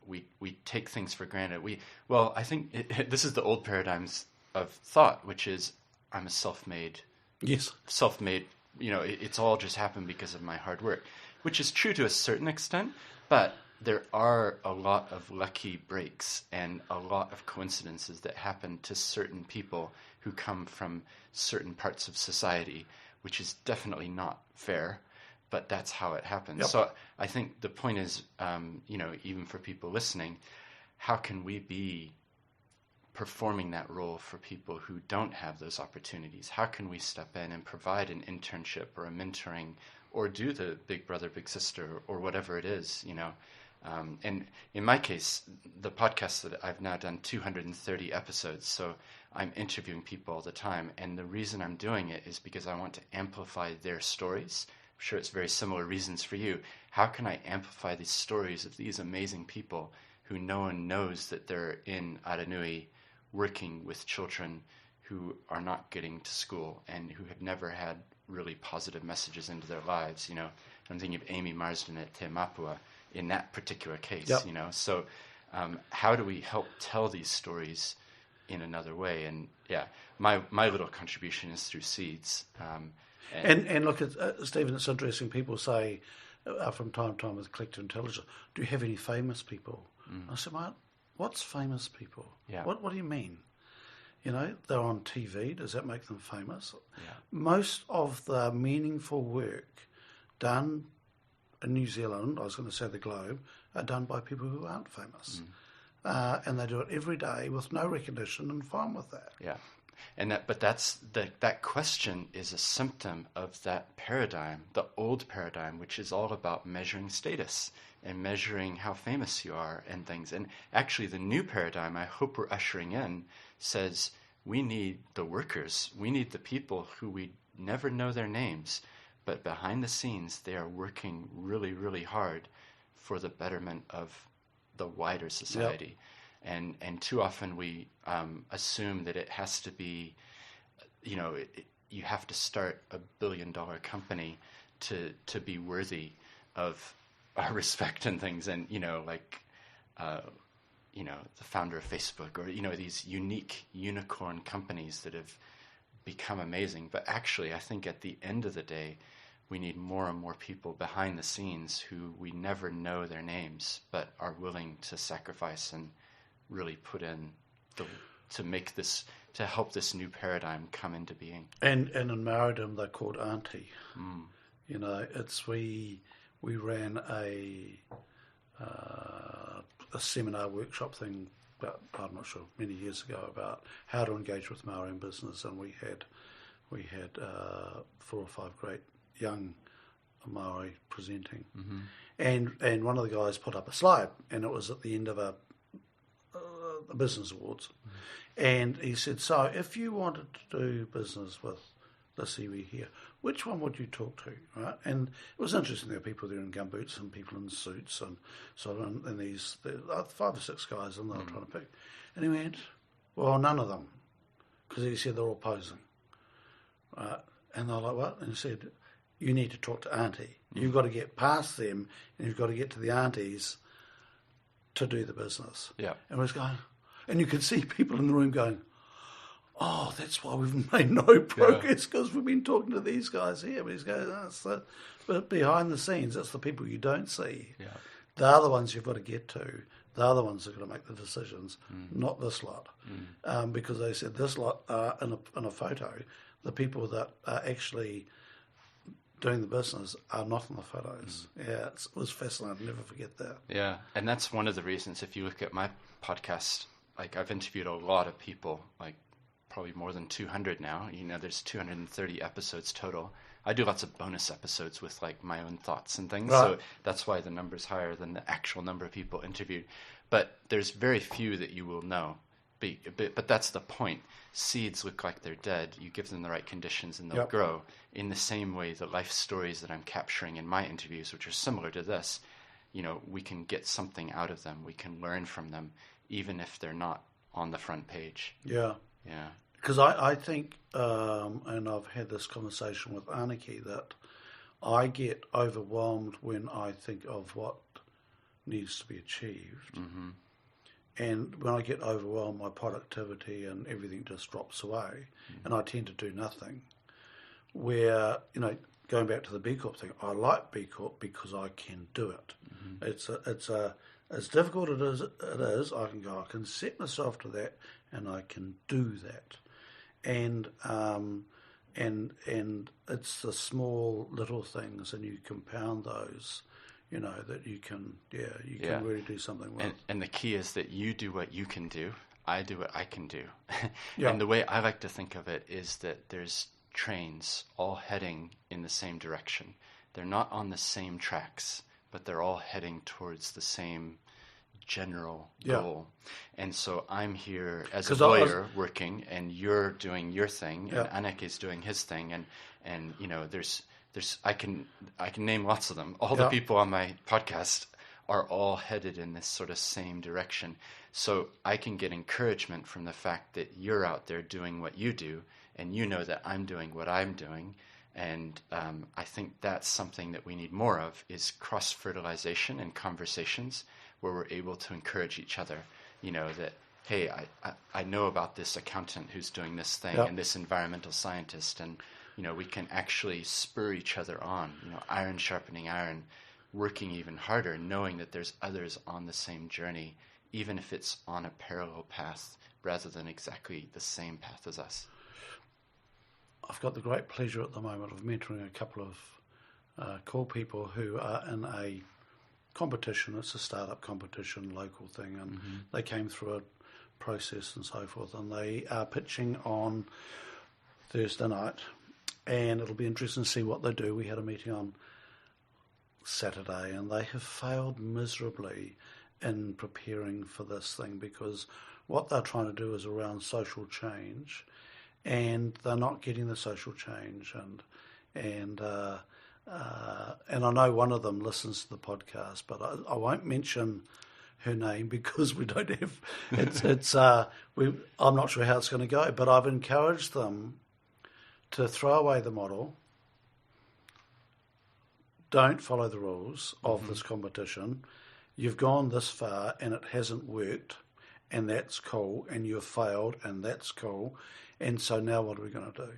Speaker 2: we take things for granted. I think this is the old paradigms of thought, which is, I'm a self-made, it's all just happened because of my hard work, which is true to a certain extent, but there are a lot of lucky breaks and a lot of coincidences that happen to certain people who come from certain parts of society, which is definitely not fair, but that's how it happens.
Speaker 1: Yep.
Speaker 2: So I think the point is, even for people listening, how can we be performing that role for people who don't have those opportunities? How can we step in and provide an internship or a mentoring, or do the big brother, big sister, or whatever it is, And in my case, the podcast that I've now done 230 episodes, so I'm interviewing people all the time. And the reason I'm doing it is because I want to amplify their stories. I'm sure it's very similar reasons for you. How can I amplify these stories of these amazing people who no one knows that they're in Aranui working with children who are not getting to school and who have never had really positive messages into their lives? I'm thinking of Amy Marsden at Te Mapua in that particular case.
Speaker 1: Yep.
Speaker 2: So how do we help tell these stories in another way? And my little contribution is through seeds.
Speaker 1: And look, Stephen, it's interesting. People say from time to time with collective intelligence, do you have any famous people? I said, mate, what's famous people?
Speaker 2: Yeah.
Speaker 1: What do you mean? They're on TV. Does that make them famous?
Speaker 2: Yeah.
Speaker 1: Most of the meaningful work done in New Zealand, I was going to say the globe, are done by people who aren't famous. And they do it every day with no recognition, and fine with that.
Speaker 2: Yeah. But that question is a symptom of that paradigm, the old paradigm, which is all about measuring status and measuring how famous you are and things. And actually the new paradigm, I hope we're ushering in, says we need the workers. We need the people who we never know their names, but behind the scenes they are working really, really hard for the betterment of the wider society. Yep. And too often we assume that it has to be, you have to start a $1 billion company to be worthy of our respect and things, and the founder of Facebook, or these unique unicorn companies that have become amazing. But actually, I think at the end of the day, we need more and more people behind the scenes who we never know their names, but are willing to sacrifice and really put in to help this new paradigm come into being.
Speaker 1: And in Maridom, they're called Auntie. We ran a seminar workshop thing about, I'm not sure, many years ago, about how to engage with Maori in business, and we had 4 or 5 great young Maori presenting, and one of the guys put up a slide, and it was at the end of a business awards, and he said, so if you wanted to do business with this iwi here, which one would you talk to, right? And it was interesting. There were people there in gumboots and people in suits and sort of, and these 5 or 6 guys, and they were trying to pick. And he went, well, none of them, because he said they're all posing, right? And they're like, what? And he said, you need to talk to Auntie. You've got to get past them, and you've got to get to the aunties to do the business. Yeah. And we was going, and you could see people in the room going, oh, that's why we've made no progress, because we've been talking to these guys here. But he's going, but behind the scenes, it's the people you don't see. Yeah. They're the ones you've got to get to. They're the ones that are going to make the decisions, not this lot. Because they said this lot in a photo, the people that are actually doing the business are not in the photos. Yeah, it was fascinating. I'll never forget that.
Speaker 2: Yeah, and that's one of the reasons, if you look at my podcast, like I've interviewed a lot of people, like probably more than 200 now. There's 230 episodes total. I do lots of bonus episodes with like my own thoughts and things, so that's why the number's higher than the actual number of people interviewed. But there's very few that you will know. But that's the point. Seeds look like they're dead. You give them the right conditions and they'll grow. In the same way, the life stories that I'm capturing in my interviews, which are similar to this, we can get something out of them. We can learn from them, even if they're not on the front page.
Speaker 1: Yeah.
Speaker 2: Yeah.
Speaker 1: Because I think, and I've had this conversation with Aniki, that I get overwhelmed when I think of what needs to be achieved. Mm-hmm. And when I get overwhelmed, my productivity and everything just drops away, and I tend to do nothing. Where, going back to the B Corp thing, I like B Corp because I can do it. Mm-hmm. It's as difficult as it is, I can set myself to that, and I can do that. And it's the small little things, and you compound those, that you can really do something well.
Speaker 2: And the key is that you do what you can do, I do what I can do. And the way I like to think of it is that there's trains all heading in the same direction. They're not on the same tracks, but they're all heading towards the same general goal. And so I'm here as a lawyer working, and you're doing your thing, and Anik is doing his thing, and there's I can name lots of them. All the people on my podcast are all headed in this sort of same direction. So I can get encouragement from the fact that you're out there doing what you do, and that I'm doing what I'm doing. And I think that's something that we need more of, is cross-fertilization and conversations where we're able to encourage each other, that, hey, I know about this accountant who's doing this thing and this environmental scientist, and, we can actually spur each other on, iron sharpening iron, working even harder, knowing that there's others on the same journey, even if it's on a parallel path rather than exactly the same path as us.
Speaker 1: I've got the great pleasure at the moment of mentoring a couple of cool people who are in a competition. It's a startup competition, local thing, and they came through a process and so forth, and they are pitching on Thursday night, and it'll be interesting to see what they do. We had a meeting on Saturday, and they have failed miserably in preparing for this thing, because what they're trying to do is around social change, and they're not getting the social change, and I know one of them listens to the podcast, but I won't mention her name because we don't have. I'm not sure how it's going to go, but I've encouraged them to throw away the model, don't follow the rules of this competition. You've gone this far and it hasn't worked, and that's cool, and you've failed, and that's cool. And so now what are we going to do?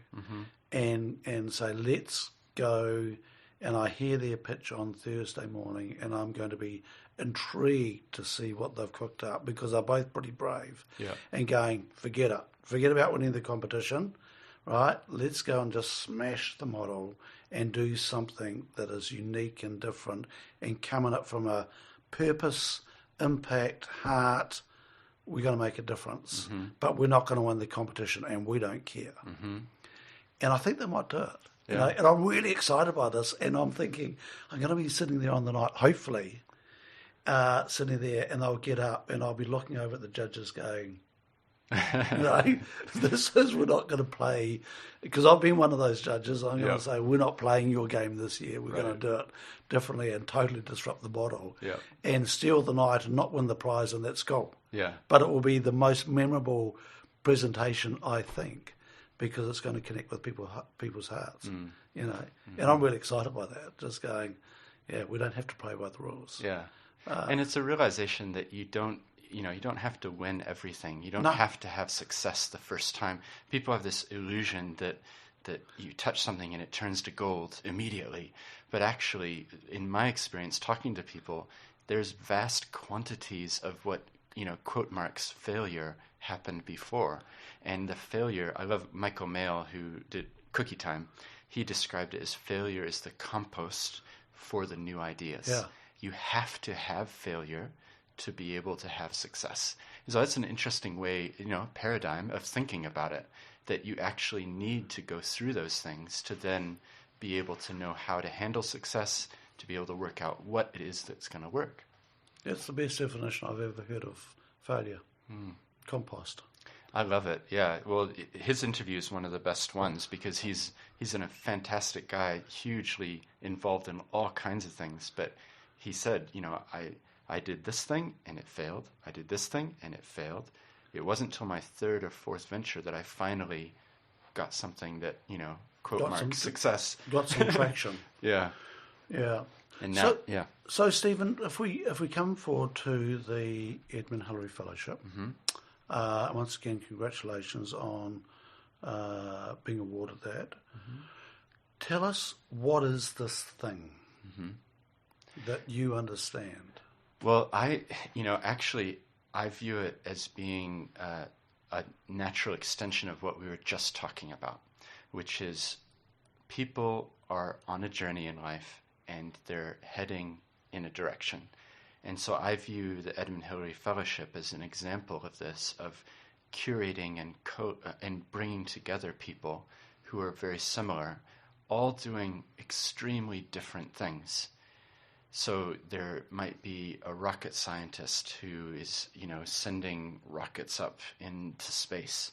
Speaker 1: And say, let's go, and I hear their pitch on Thursday morning, and I'm going to be intrigued to see what they've cooked up, because they're both pretty brave.
Speaker 2: Yeah.
Speaker 1: And going, forget it. Forget about winning the competition, right? Let's go and just smash the model and do something that is unique and different, and coming up from a purpose, impact, heart. We're going to make a difference, but we're not going to win the competition, and we don't care. And I think they might do it.
Speaker 2: Yeah.
Speaker 1: You know, and I'm really excited by this, and I'm thinking I'm going to be sitting there on the night, hopefully, sitting there, and they'll get up, and I'll be looking over at the judges going, you know, we're not going to play, because I've been one of those judges. I'm going to say, we're not playing your game this year. We're going to do it differently and totally disrupt the model and steal the night and not win the prize, and that's cool.
Speaker 2: Yeah.
Speaker 1: But it will be the most memorable presentation, I think, because it's going to connect with people's hearts, you know. And I'm really excited by that, just going, we don't have to play by the rules.
Speaker 2: Yeah. And it's a realization that you don't have to win everything. You don't have to have success the first time. People have this illusion that you touch something and it turns to gold immediately. But actually, in my experience, talking to people, there's vast quantities of what, quote marks, failure happened before. And the failure, I love Michael Mail, who did Cookie Time. He described it as failure is the compost for the new ideas.
Speaker 1: Yeah.
Speaker 2: You have to have failure to be able to have success. So that's an interesting way, paradigm of thinking about it, that you actually need to go through those things to then be able to know how to handle success, to be able to work out what it is that's going to work.
Speaker 1: That's the best definition I've ever heard of failure. Compost.
Speaker 2: I love it. Yeah. Well, his interview is one of the best ones because he's a fantastic guy, hugely involved in all kinds of things. But he said, I did this thing and it failed. I did this thing and it failed. It wasn't until my third or fourth venture that I finally got something that, quote mark, success.
Speaker 1: Got some traction.
Speaker 2: Yeah.
Speaker 1: Yeah.
Speaker 2: And now,
Speaker 1: So, Stephen, if we come forward to the Edmund Hillary Fellowship, once again, congratulations on being awarded that. Tell us, what is this thing that you understand?
Speaker 2: Well, I view it as being a natural extension of what we were just talking about, which is people are on a journey in life and they're heading in a direction. And so I view the Edmund Hillary Fellowship as an example of this, of curating and bringing together people who are very similar, all doing extremely different things. So there might be a rocket scientist who is, sending rockets up into space.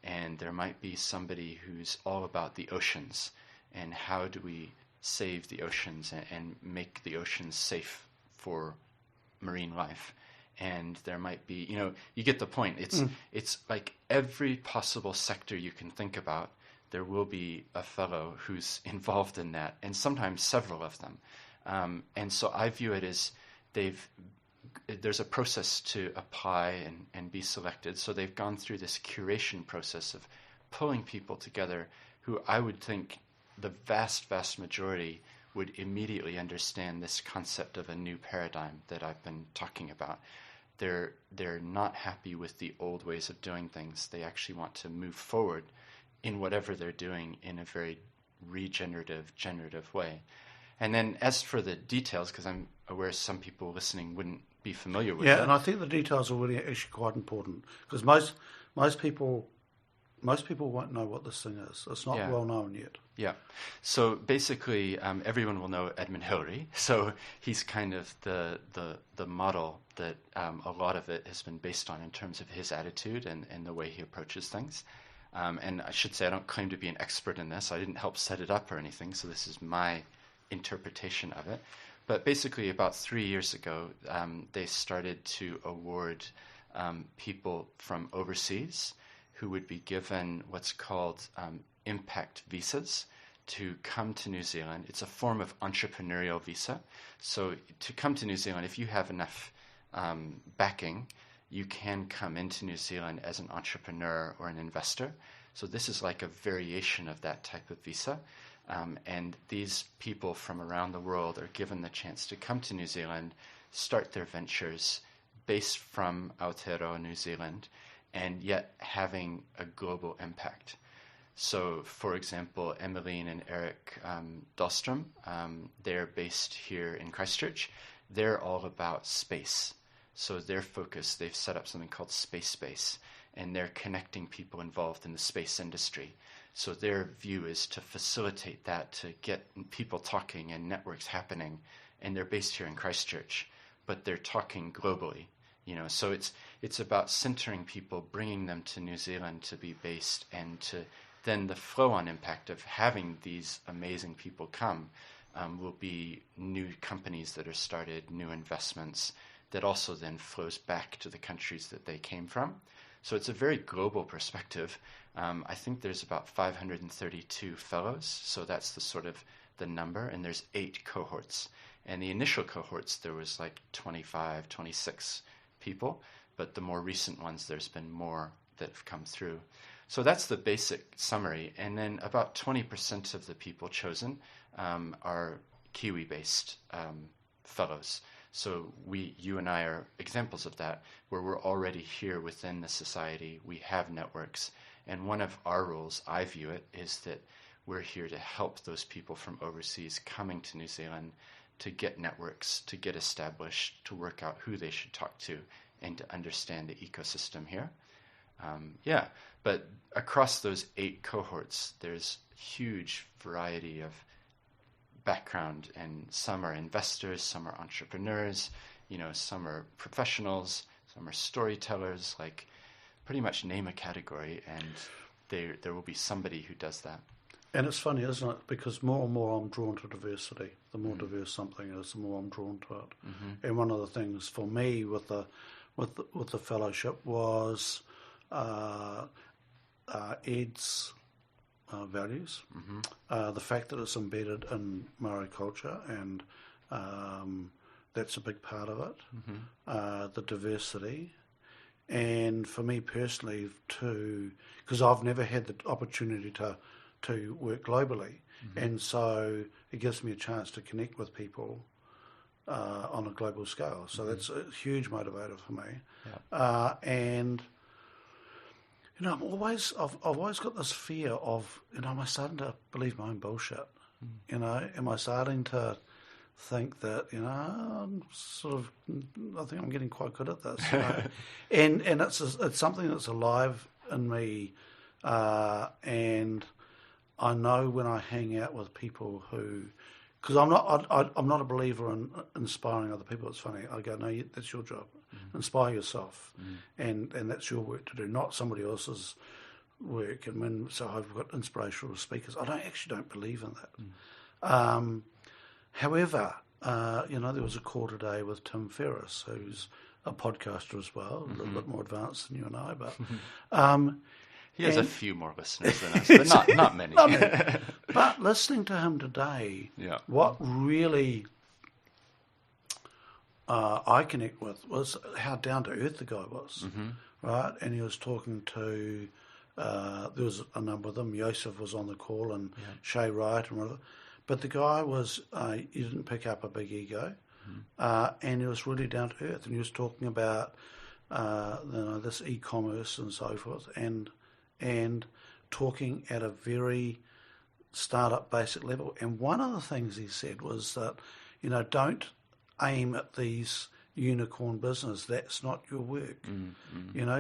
Speaker 2: And there might be somebody who's all about the oceans and how do we save the oceans and make the oceans safe for marine life. And there might be, you get the point. It's like every possible sector you can think about, there will be a fellow who's involved in that, and sometimes several of them. And so I view it as there's a process to apply and be selected. So they've gone through this curation process of pulling people together who I would think the vast, vast majority would immediately understand this concept of a new paradigm that I've been talking about. They're not happy with the old ways of doing things. They actually want to move forward in whatever they're doing in a very regenerative, generative way. And then as for the details, because I'm aware some people listening wouldn't be familiar with it.
Speaker 1: Yeah, and I think the details are really actually quite important, because most people won't know what this thing is. It's not well known yet.
Speaker 2: Yeah. So basically, everyone will know Edmund Hillary. So he's kind of the model that a lot of it has been based on in terms of his attitude and the way he approaches things. And I should say I don't claim to be an expert in this. I didn't help set it up or anything, so this is my interpretation of it. But basically, about 3 years ago, they started to award people from overseas who would be given what's called impact visas to come to New Zealand. It's a form of entrepreneurial visa. So to come to New Zealand, if you have enough backing, you can come into New Zealand as an entrepreneur or an investor. So this is like a variation of that type of visa. And these people from around the world are given the chance to come to New Zealand, start their ventures based from Aotearoa New Zealand, and yet having a global impact. So, for example, Emmeline and Eric Dahlstrom, they're based here in Christchurch. They're all about space. So their focus, they've set up something called Space, and they're connecting people involved in the space industry. So their view is to facilitate that, to get people talking and networks happening. And they're based here in Christchurch, but they're talking globally. So it's about centering people, bringing them to New Zealand to be based, and to then the flow-on impact of having these amazing people come will be new companies that are started, new investments that also then flows back to the countries that they came from. So it's a very global perspective. I think there's about 532 fellows, so that's the sort of the number, and there's 8 cohorts. And the initial cohorts, there was like 25, 26 people, but the more recent ones, there's been more that have come through. So that's the basic summary. And then about 20% of the people chosen are Kiwi-based fellows. So you and I are examples of that, where we're already here within the society. We have networks. And one of our roles, I view it, is that we're here to help those people from overseas coming to New Zealand to get networks, to get established, to work out who they should talk to, and to understand the ecosystem here. But across those 8 cohorts, there's huge variety of background, and some are investors, some are entrepreneurs, some are professionals, some are storytellers, like pretty much name a category, and there will be somebody who does that.
Speaker 1: And it's funny, isn't it? Because more and more I'm drawn to diversity. The more diverse something is, the more I'm drawn to it. Mm-hmm. And one of the things for me with the fellowship was Ed's values, the fact that it's embedded in Maori culture, and that's a big part of it. The diversity, and for me personally too, because I've never had the opportunity to work globally, and so it gives me a chance to connect with people on a global scale. So that's a huge motivator for me. And I've always got this fear of, am I starting to believe my own bullshit? Am I starting to think that, I'm I think I'm getting quite good at this. And it's something that's alive in me, and I know when I hang out with people who, because I'm not a believer in inspiring other people. It's funny. I go, no, that's your job. Inspire yourself, and that's your work to do, not somebody else's work. And so I've got inspirational speakers. I don't believe in that. However, there was a call today with Tim Ferriss, who's a podcaster as well, a little bit more advanced than you and I, but.
Speaker 2: He has a few more listeners than us, but not many.
Speaker 1: But listening to him today, what really I connect with was how down to earth the guy was, right? And he was talking to, there was a number of them. Yosef was on the call, and Shay Wright, and whatever. But the guy was, he didn't pick up a big ego, and he was really down to earth. And he was talking about this e-commerce and so forth, and talking at a very startup basic level. And one of the things he said was that, don't aim at these unicorn business. That's not your work.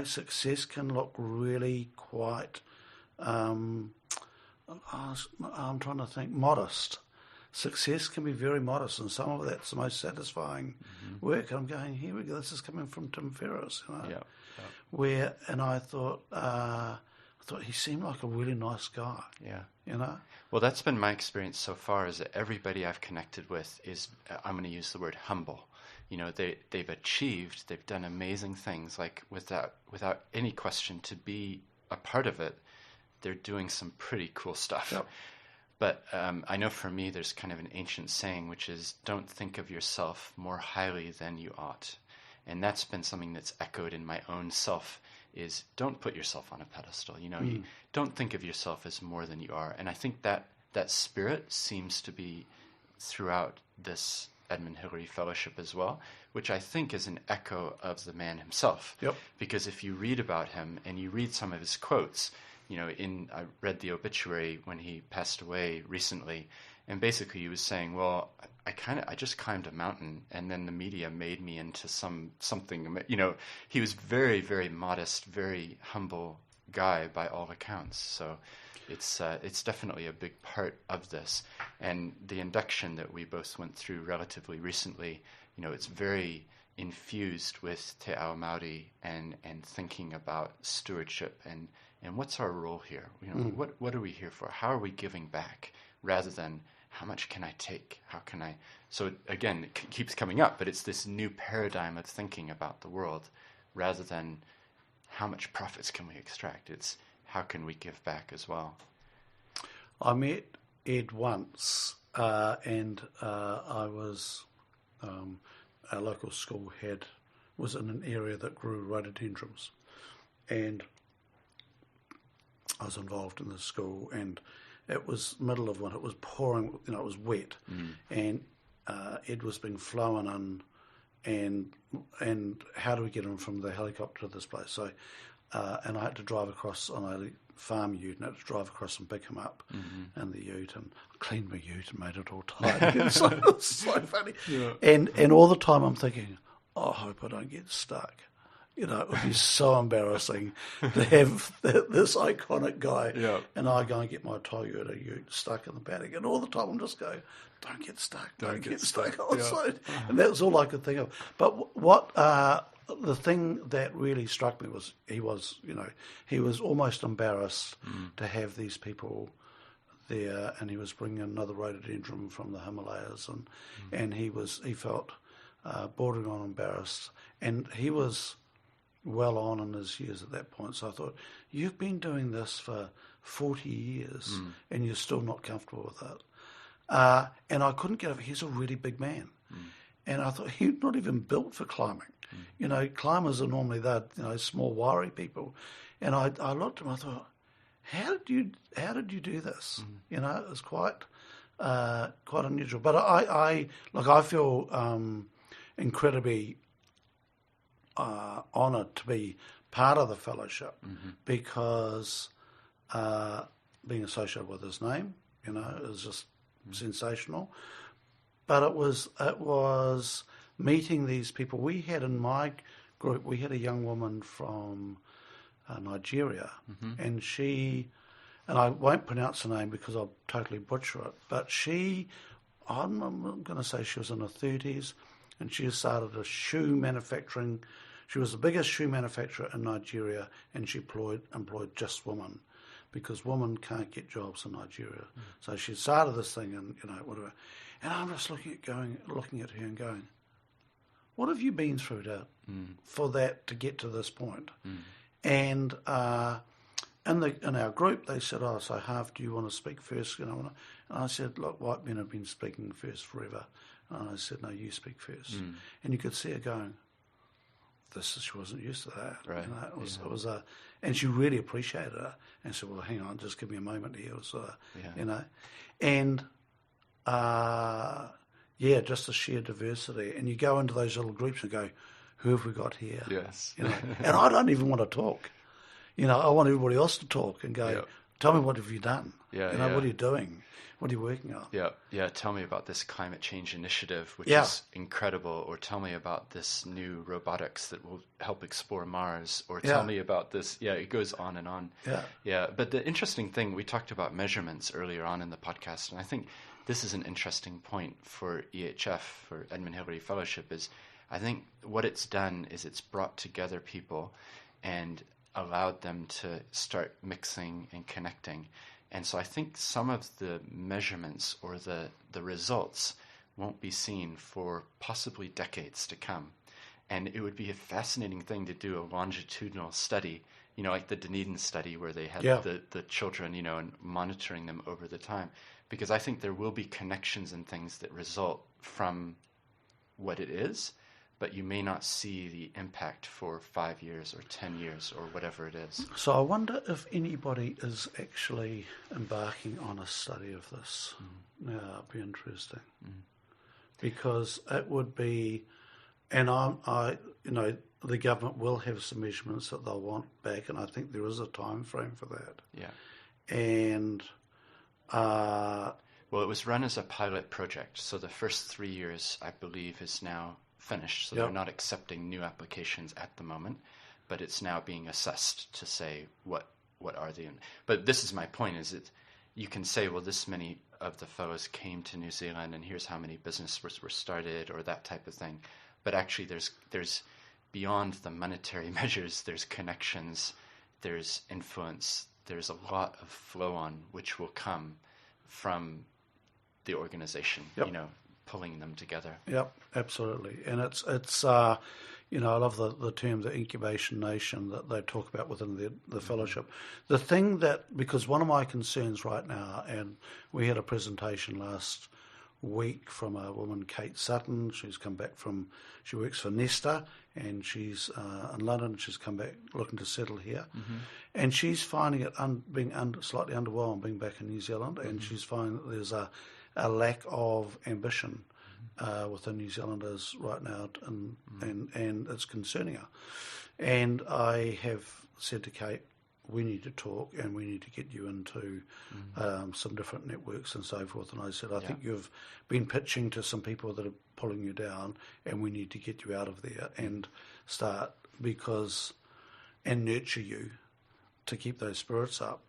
Speaker 1: Success can look really quite, I'm trying to think, modest. Success can be very modest, and some of that's the most satisfying work. And I'm going, here we go, this is coming from Tim Ferriss, and I thought he seemed like a really nice guy.
Speaker 2: Well, that's been my experience so far, is that everybody I've connected with is, I'm going to use the word humble. They've achieved, they've done amazing things, like without any question, to be a part of it, they're doing some pretty cool stuff. But I know for me, there's kind of an ancient saying, which is, don't think of yourself more highly than you ought. And that's been something that's echoed in my own self, is don't put yourself on a pedestal. You don't think of yourself as more than you are. And I think that spirit seems to be throughout this Edmund Hillary Fellowship as well, which I think is an echo of the man himself.
Speaker 1: Yep.
Speaker 2: Because if you read about him and you read some of his quotes, I read the obituary when he passed away recently, and basically he was saying, well, I just climbed a mountain, and then the media made me into something. He was very, very modest, very humble guy by all accounts. So it's definitely a big part of this. And the induction that we both went through relatively recently, it's very infused with te ao Māori and thinking about stewardship and what's our role here? What are we here for? How are we giving back rather than how much can I take? How can I? So again, it keeps coming up, but it's this new paradigm of thinking about the world rather than how much profits can we extract. It's how can we give back as well.
Speaker 1: I met Ed once, and I was our local school was in an area that grew rhododendrons, and I was involved in the school, and it was middle of winter. It was pouring, it was wet, and Ed was being flown in, and how do we get him from the helicopter to this place? So, and I had to drive across on a farm ute, and I had to drive across and pick him up in the ute, and I cleaned my ute and made it all tight. It was so funny. Yeah. And all the time I'm thinking, I hope I don't get stuck. It would be so embarrassing to have this iconic guy and I go and get my Toyota ute stuck in the paddock. And all the time I'm just going, don't get stuck, don't get stuck. And that was all I could think of. But what the thing that really struck me was he was almost embarrassed to have these people there, and he was bringing another rhododendron from the Himalayas, and he felt bordering on embarrassed, and he was well on in his years at that point. So I thought, you've been doing this for 40 years and you're still not comfortable with it. And I couldn't get over, he's a really big man. And I thought, he's not even built for climbing. Climbers are normally small, wiry people. And I looked at him, I thought, how did you do this? It was quite unusual. But I feel incredibly honoured to be part of the fellowship because being associated with his name, is just sensational. But it was meeting these people. We had in my group, we had a young woman from Nigeria, and I won't pronounce her name because I'll totally butcher it, but I'm going to say she was in her 30s, and she started a shoe manufacturing. She was the biggest shoe manufacturer in Nigeria, and she employed just women because women can't get jobs in Nigeria. So she started this thing, and whatever. And I'm just looking at her and going, what have you been through for that to get to this point? And in our group, they said, "Oh, so Harv, do you want to speak first?" And I said, "Look, white men have been speaking first forever." And I said, "No, you speak first." And you could see her going, she wasn't used to that.
Speaker 2: Right.
Speaker 1: It was and she really appreciated it. And said, "Well, hang on, just give me a moment here." And just the sheer diversity. And you go into those little groups and go, who have we got here?
Speaker 2: Yes.
Speaker 1: And I don't even want to talk. I want everybody else to talk and go, tell me, what have you done? What are you doing? What are you working on?
Speaker 2: Yeah. Tell me about this climate change initiative, which is incredible. Or tell me about this new robotics that will help explore Mars. Or tell me about this. Yeah, it goes on and on. Yeah. But the interesting thing, we talked about measurements earlier on in the podcast, and I think this is an interesting point for EHF, for Edmund Hillary Fellowship, is I think what it's done is it's brought together people and allowed them to start mixing and connecting. And so I think some of the measurements or the results won't be seen for possibly decades to come. And it would be a fascinating thing to do a longitudinal study, like the Dunedin study where they had the children, and monitoring them over the time. because I think there will be connections and things that result from what it is, but you may not see the impact for 5 years or 10 years or whatever it is.
Speaker 1: So I wonder if anybody is actually embarking on a study of this. Yeah, it'd be interesting. Because it would be, and the government will have some measurements that they'll want back, and I think there is a time frame for that.
Speaker 2: Yeah.
Speaker 1: And
Speaker 2: well, it was run as a pilot project, so the first 3 years, I believe, is now finished. So they're not accepting new applications at the moment, but it's now being assessed to say what are they. But this is my point: is that you can say, well, this many of the fellows came to New Zealand, and here's how many businesses were started, or that type of thing. But actually, there's beyond the monetary measures. There's connections, there's influence, there's a lot of flow on which will come from the organization, pulling them together.
Speaker 1: Yep, absolutely. And it's I love the term, the incubation nation, that they talk about within the fellowship. The thing that, because one of my concerns right now, and we had a presentation last week from a woman, Kate Sutton. She's come back she works for Nesta, and she's in London. She's come back looking to settle here. And she's finding it being slightly underwhelmed being back in New Zealand, and she's finding that there's a lack of ambition within New Zealanders right now, and it's concerning her. And I have said to Kate, we need to talk, and we need to get you into some different networks and so forth. And I said, I think you've been pitching to some people that are pulling you down, and we need to get you out of there and start and nurture you to keep those spirits up.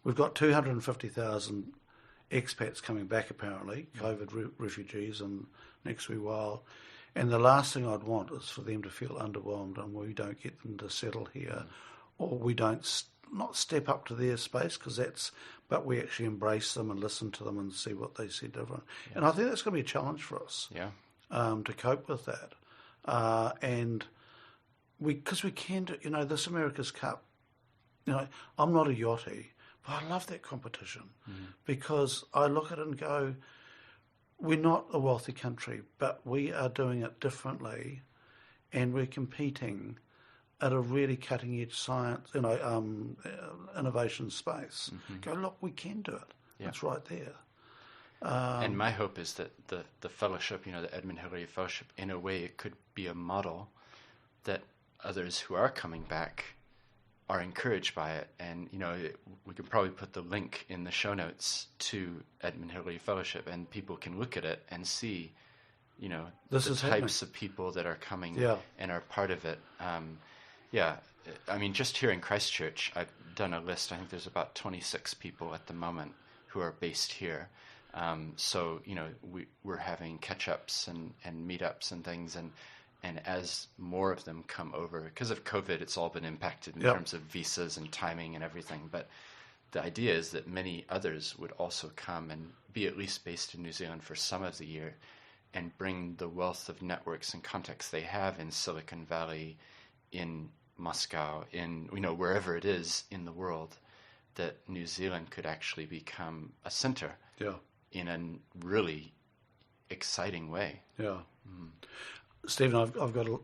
Speaker 1: We've got 250,000 expats coming back, apparently, COVID refugees, in next wee while. And the last thing I'd want is for them to feel underwhelmed, and we don't get them to settle here, or we don't not step up to their space, but we actually embrace them and listen to them and see what they see different. And I think that's going to be a challenge for us to cope with that. And because we can do, this America's Cup, I'm not a yachty, but I love that competition because I look at it and go, we're not a wealthy country, but we are doing it differently, and we're competing at a really cutting-edge science, innovation space. Go, look, we can do it. It's right there.
Speaker 2: And my hope is that the fellowship, the Edmund Hillary Fellowship, in a way, it could be a model that others who are coming back are encouraged by it. And, we could probably put the link in the show notes to Edmund Hillary Fellowship, and people can look at it and see, the types of people that are coming and are part of it. I mean, just here in Christchurch, I've done a list. I think there's about 26 people at the moment who are based here. So, we're having catch-ups and meet-ups and things, and as more of them come over, because of COVID, it's all been impacted in terms of visas and timing and everything. But the idea is that many others would also come and be at least based in New Zealand for some of the year, and bring the wealth of networks and contacts they have in Silicon Valley, in Moscow, in wherever it is in the world, that New Zealand could actually become a center in a really exciting way.
Speaker 1: Stephen, I've got to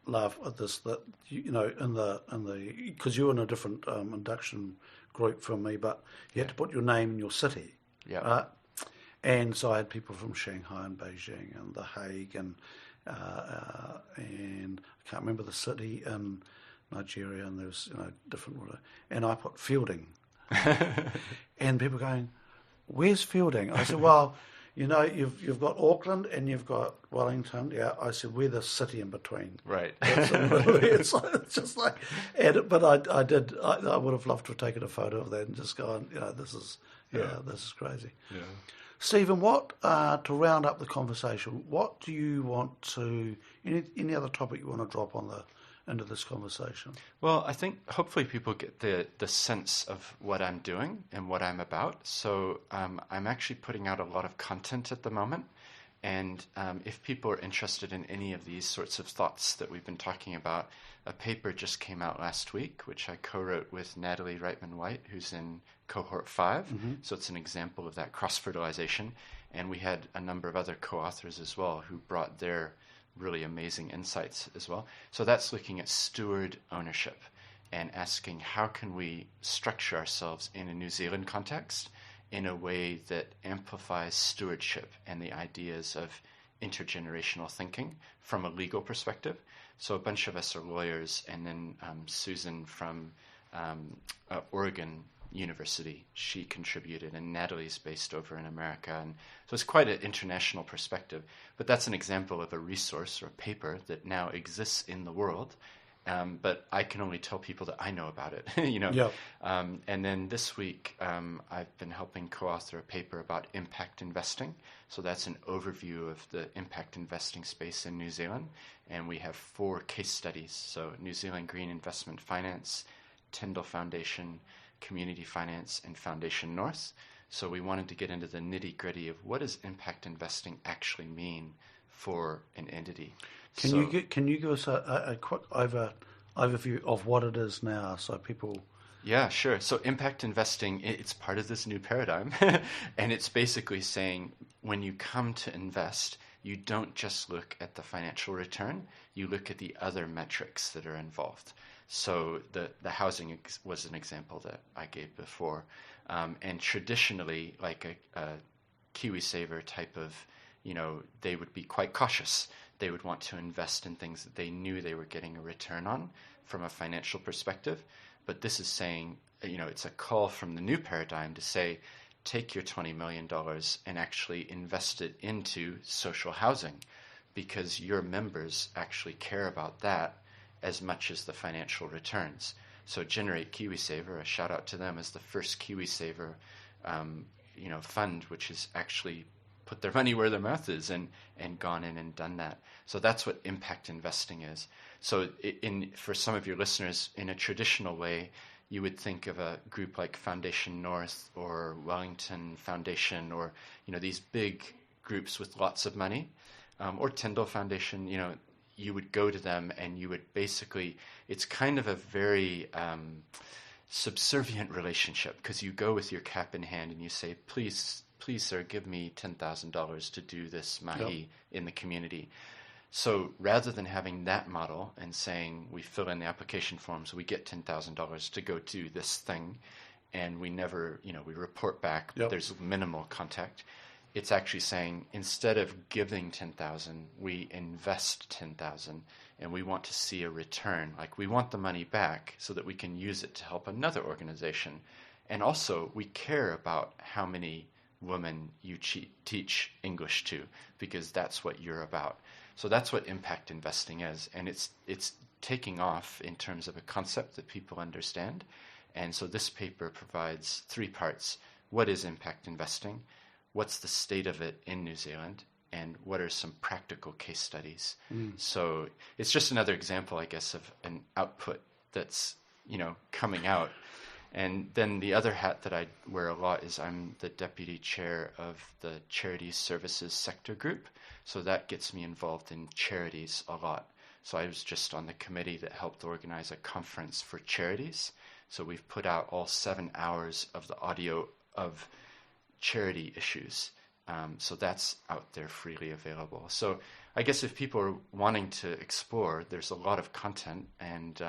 Speaker 1: laugh at this, that because you were in a different induction group from me, but you had to put your name and your city, right? And so I had people from Shanghai and Beijing and The Hague and I can't remember the city in Nigeria, and there's different, and I put Fielding, and people going, "Where's Fielding?" I said, "Well, you've got Auckland and you've got Wellington." Yeah, I said, "We're the city in between."
Speaker 2: Right.
Speaker 1: It's just like, but I would have loved to have taken a photo of that and just gone, this is crazy. Yeah. Stephen, to round up the conversation, what do you want to, any other topic you want to drop into this conversation?
Speaker 2: Well, I think hopefully people get the sense of what I'm doing and what I'm about. So I'm actually putting out a lot of content at the moment, And if people are interested in any of these sorts of thoughts that we've been talking about, a paper just came out last week, which I co-wrote with Natalie Reitman-White, who's in cohort 5.
Speaker 1: Mm-hmm.
Speaker 2: So it's an example of that cross-fertilization. And we had a number of other co-authors as well who brought their really amazing insights as well. So that's looking at steward ownership and asking how can we structure ourselves in a New Zealand context in a way that amplifies stewardship and the ideas of intergenerational thinking from a legal perspective. So a bunch of us are lawyers, and then Susan from Oregon University, she contributed, and Natalie's based over in America. And so it's quite an international perspective. But that's an example of a resource or a paper that now exists in the world. But I can only tell people that I know about it,
Speaker 1: Yep.
Speaker 2: And then this week, I've been helping co-author a paper about impact investing. So that's an overview of the impact investing space in New Zealand. And we have 4 case studies. So New Zealand Green Investment Finance, Tyndall Foundation, Community Finance, and Foundation North. So we wanted to get into the nitty-gritty of what does impact investing actually mean for an entity.
Speaker 1: Can you give us a quick overview of what it is now, so people?
Speaker 2: Yeah, sure. So impact investing, it's part of this new paradigm, and it's basically saying when you come to invest, you don't just look at the financial return, you look at the other metrics that are involved. So the housing was an example that I gave before, and traditionally, like a Kiwi-saver type of, they would be quite cautious. They would want to invest in things that they knew they were getting a return on from a financial perspective. But this is saying, it's a call from the new paradigm to say, take your $20 million and actually invest it into social housing, because your members actually care about that as much as the financial returns. So Generate KiwiSaver, a shout out to them, as the first KiwiSaver fund, which has actually put their money where their mouth is and gone in and done that. So that's what impact investing is. So for some of your listeners, in a traditional way, you would think of a group like Foundation North or Wellington Foundation, or these big groups with lots of money, or Tyndall Foundation. You would go to them and you would basically, it's kind of a very subservient relationship, because you go with your cap in hand and you say, please, sir, give me $10,000 to do this mahi in the community. So rather than having that model and saying we fill in the application forms, we get $10,000 to go do this thing, and we never, we report back, there's minimal contact. It's actually saying instead of giving $10,000, we invest $10,000, and we want to see a return. Like, we want the money back so that we can use it to help another organization. And also, we care about how many women you teach English to, because that's what you're about. So that's what impact investing is, and it's taking off in terms of a concept that people understand. And so this paper provides 3 parts. What is impact investing? What's the state of it in New Zealand? And what are some practical case studies? So it's just another example, I guess, of an output that's coming out. And then the other hat that I wear a lot is I'm the deputy chair of the Charities Services Sector Group. So that gets me involved in charities a lot. So I was just on the committee that helped organize a conference for charities. So we've put out all 7 hours of the audio of charity issues. So that's out there freely available. So I guess if people are wanting to explore, there's a lot of content, and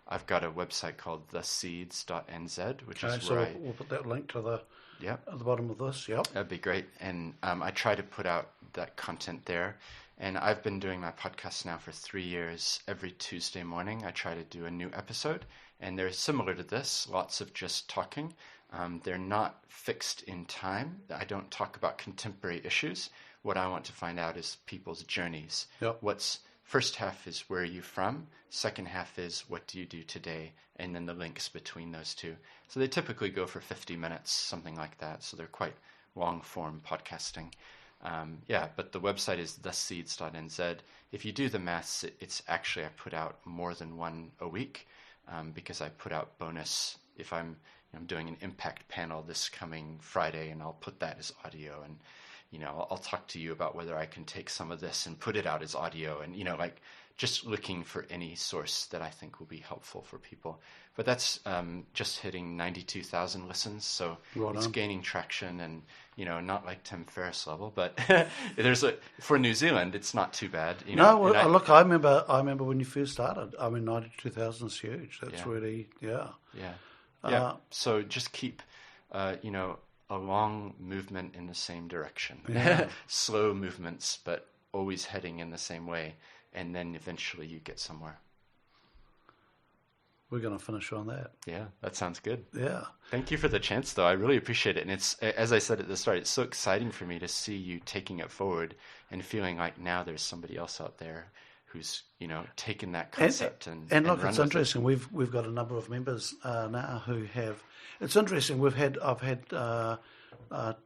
Speaker 2: I've got a website called theseeds.nz, which is where
Speaker 1: we'll put that link to at the bottom of this. Yep,
Speaker 2: that'd be great. And I try to put out that content there. And I've been doing my podcast now for 3 years. Every Tuesday morning, I try to do a new episode, and they're similar to this. Lots of just talking. They're not fixed in time. I don't talk about contemporary issues. What I want to find out is people's journeys.
Speaker 1: Yep.
Speaker 2: First half is where are you from? Second half is what do you do today? And then the links between those two. So they typically go for 50 minutes, something like that. So they're quite long form podcasting. But the website is theseeds.nz. If you do the maths, it's actually, I put out more than one a week, because I put out bonus. If I'm doing an impact panel this coming Friday, and I'll put that as audio. And I'll talk to you about whether I can take some of this and put it out as audio, and like just looking for any source that I think will be helpful for people. But that's just hitting 92,000 listens, so it's gaining traction, and not like Tim Ferriss level, but for New Zealand, it's not too bad.
Speaker 1: Look, I remember when you first started. 92,000 is huge. That's really,
Speaker 2: So just keep, a long movement in the same direction. Slow movements, but always heading in the same way, and then eventually you get somewhere.
Speaker 1: We're going to finish on that.
Speaker 2: Yeah, that sounds good.
Speaker 1: Yeah.
Speaker 2: Thank you for the chance, though. I really appreciate it. And it's, as I said at the start, it's so exciting for me to see you taking it forward and feeling like now there's somebody else out there who's, taken that concept and
Speaker 1: look, it's interesting. We've got a number of members now who have. It's interesting. I've had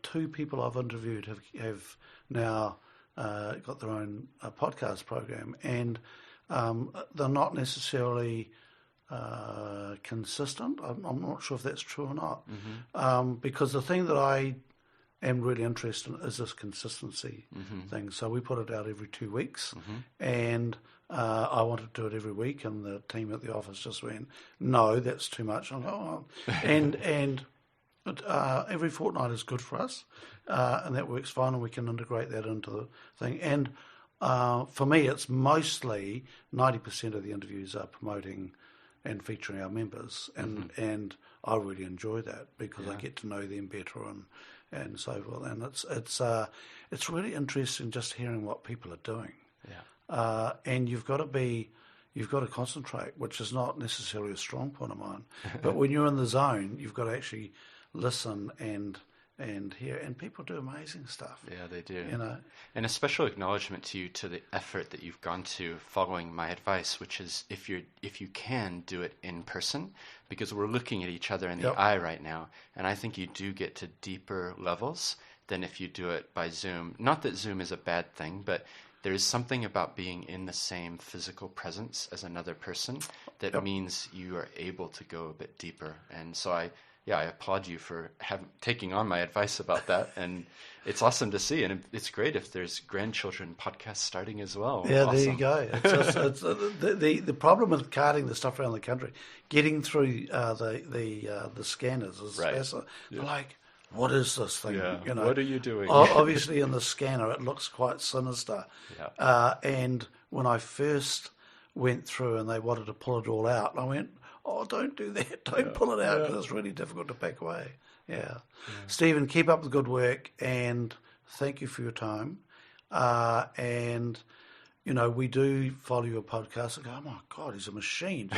Speaker 1: 2 people I've interviewed have now got their own podcast program, and they're not necessarily consistent. I'm not sure if that's true or not, because the thing that I am really interested in is this consistency thing. So we put it out every 2 weeks, and I wanted to do it every week, and the team at the office just went, "No, that's too much." I'm like, "Oh," and every fortnight is good for us, and that works fine, and we can integrate that into the thing. And for me, it's mostly 90% of the interviews are promoting and featuring our members, and I really enjoy that because I get to know them better and so forth. And it's really interesting just hearing what people are doing. Yeah. And you've got to concentrate, which is not necessarily a strong point of mine. But when you're in the zone, you've got to actually listen and hear, and people do amazing stuff.
Speaker 2: Yeah, they do. And a special acknowledgement to you to the effort that you've gone to following my advice, which is if you can do it in person, because we're looking at each other in the eye right now, and I think you do get to deeper levels than if you do it by Zoom. Not that Zoom is a bad thing, but there is something about being in the same physical presence as another person that means you are able to go a bit deeper. And so I applaud you for taking on my advice about that, and it's awesome to see. And it's great if there's grandchildren podcasts starting as well.
Speaker 1: Yeah,
Speaker 2: awesome.
Speaker 1: There you go. It's the problem with carting the stuff around the country, getting through the scanners is fascinating. Like, what is this thing?
Speaker 2: Yeah. What are you doing?
Speaker 1: Obviously, in the scanner, it looks quite sinister.
Speaker 2: Yeah.
Speaker 1: And when I first went through and they wanted to pull it all out, I went, "Oh, don't do that. Don't pull it out because it's really difficult to pack away." Yeah. Steven, keep up the good work, and thank you for your time. And, we do follow your podcast and go, "Oh, my God, he's a machine."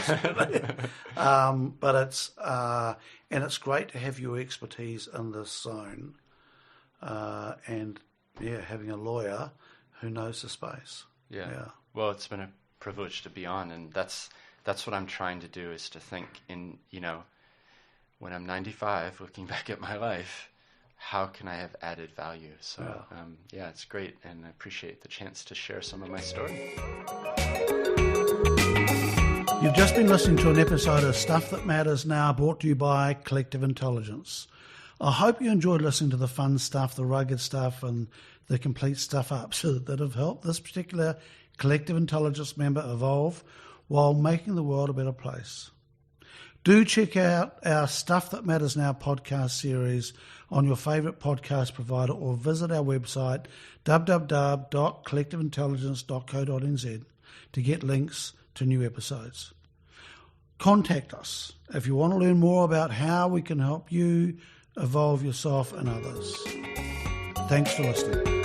Speaker 1: But it's great to have your expertise in this zone, and, having a lawyer who knows the space.
Speaker 2: Yeah. Well, it's been a privilege to be on, and that's what I'm trying to do, is to think in, when I'm 95, looking back at my life, how can I have added value? So, it's great, and I appreciate the chance to share some of my story.
Speaker 1: You've just been listening to an episode of Stuff That Matters Now, brought to you by Collective Intelligence. I hope you enjoyed listening to the fun stuff, the rugged stuff, and the complete stuff-ups that have helped this particular Collective Intelligence member evolve while making the world a better place. Do check out our Stuff That Matters Now podcast series on your favourite podcast provider, or visit our website www.collectiveintelligence.co.nz to get links to new episodes. Contact us if you want to learn more about how we can help you evolve yourself and others. Thanks for listening.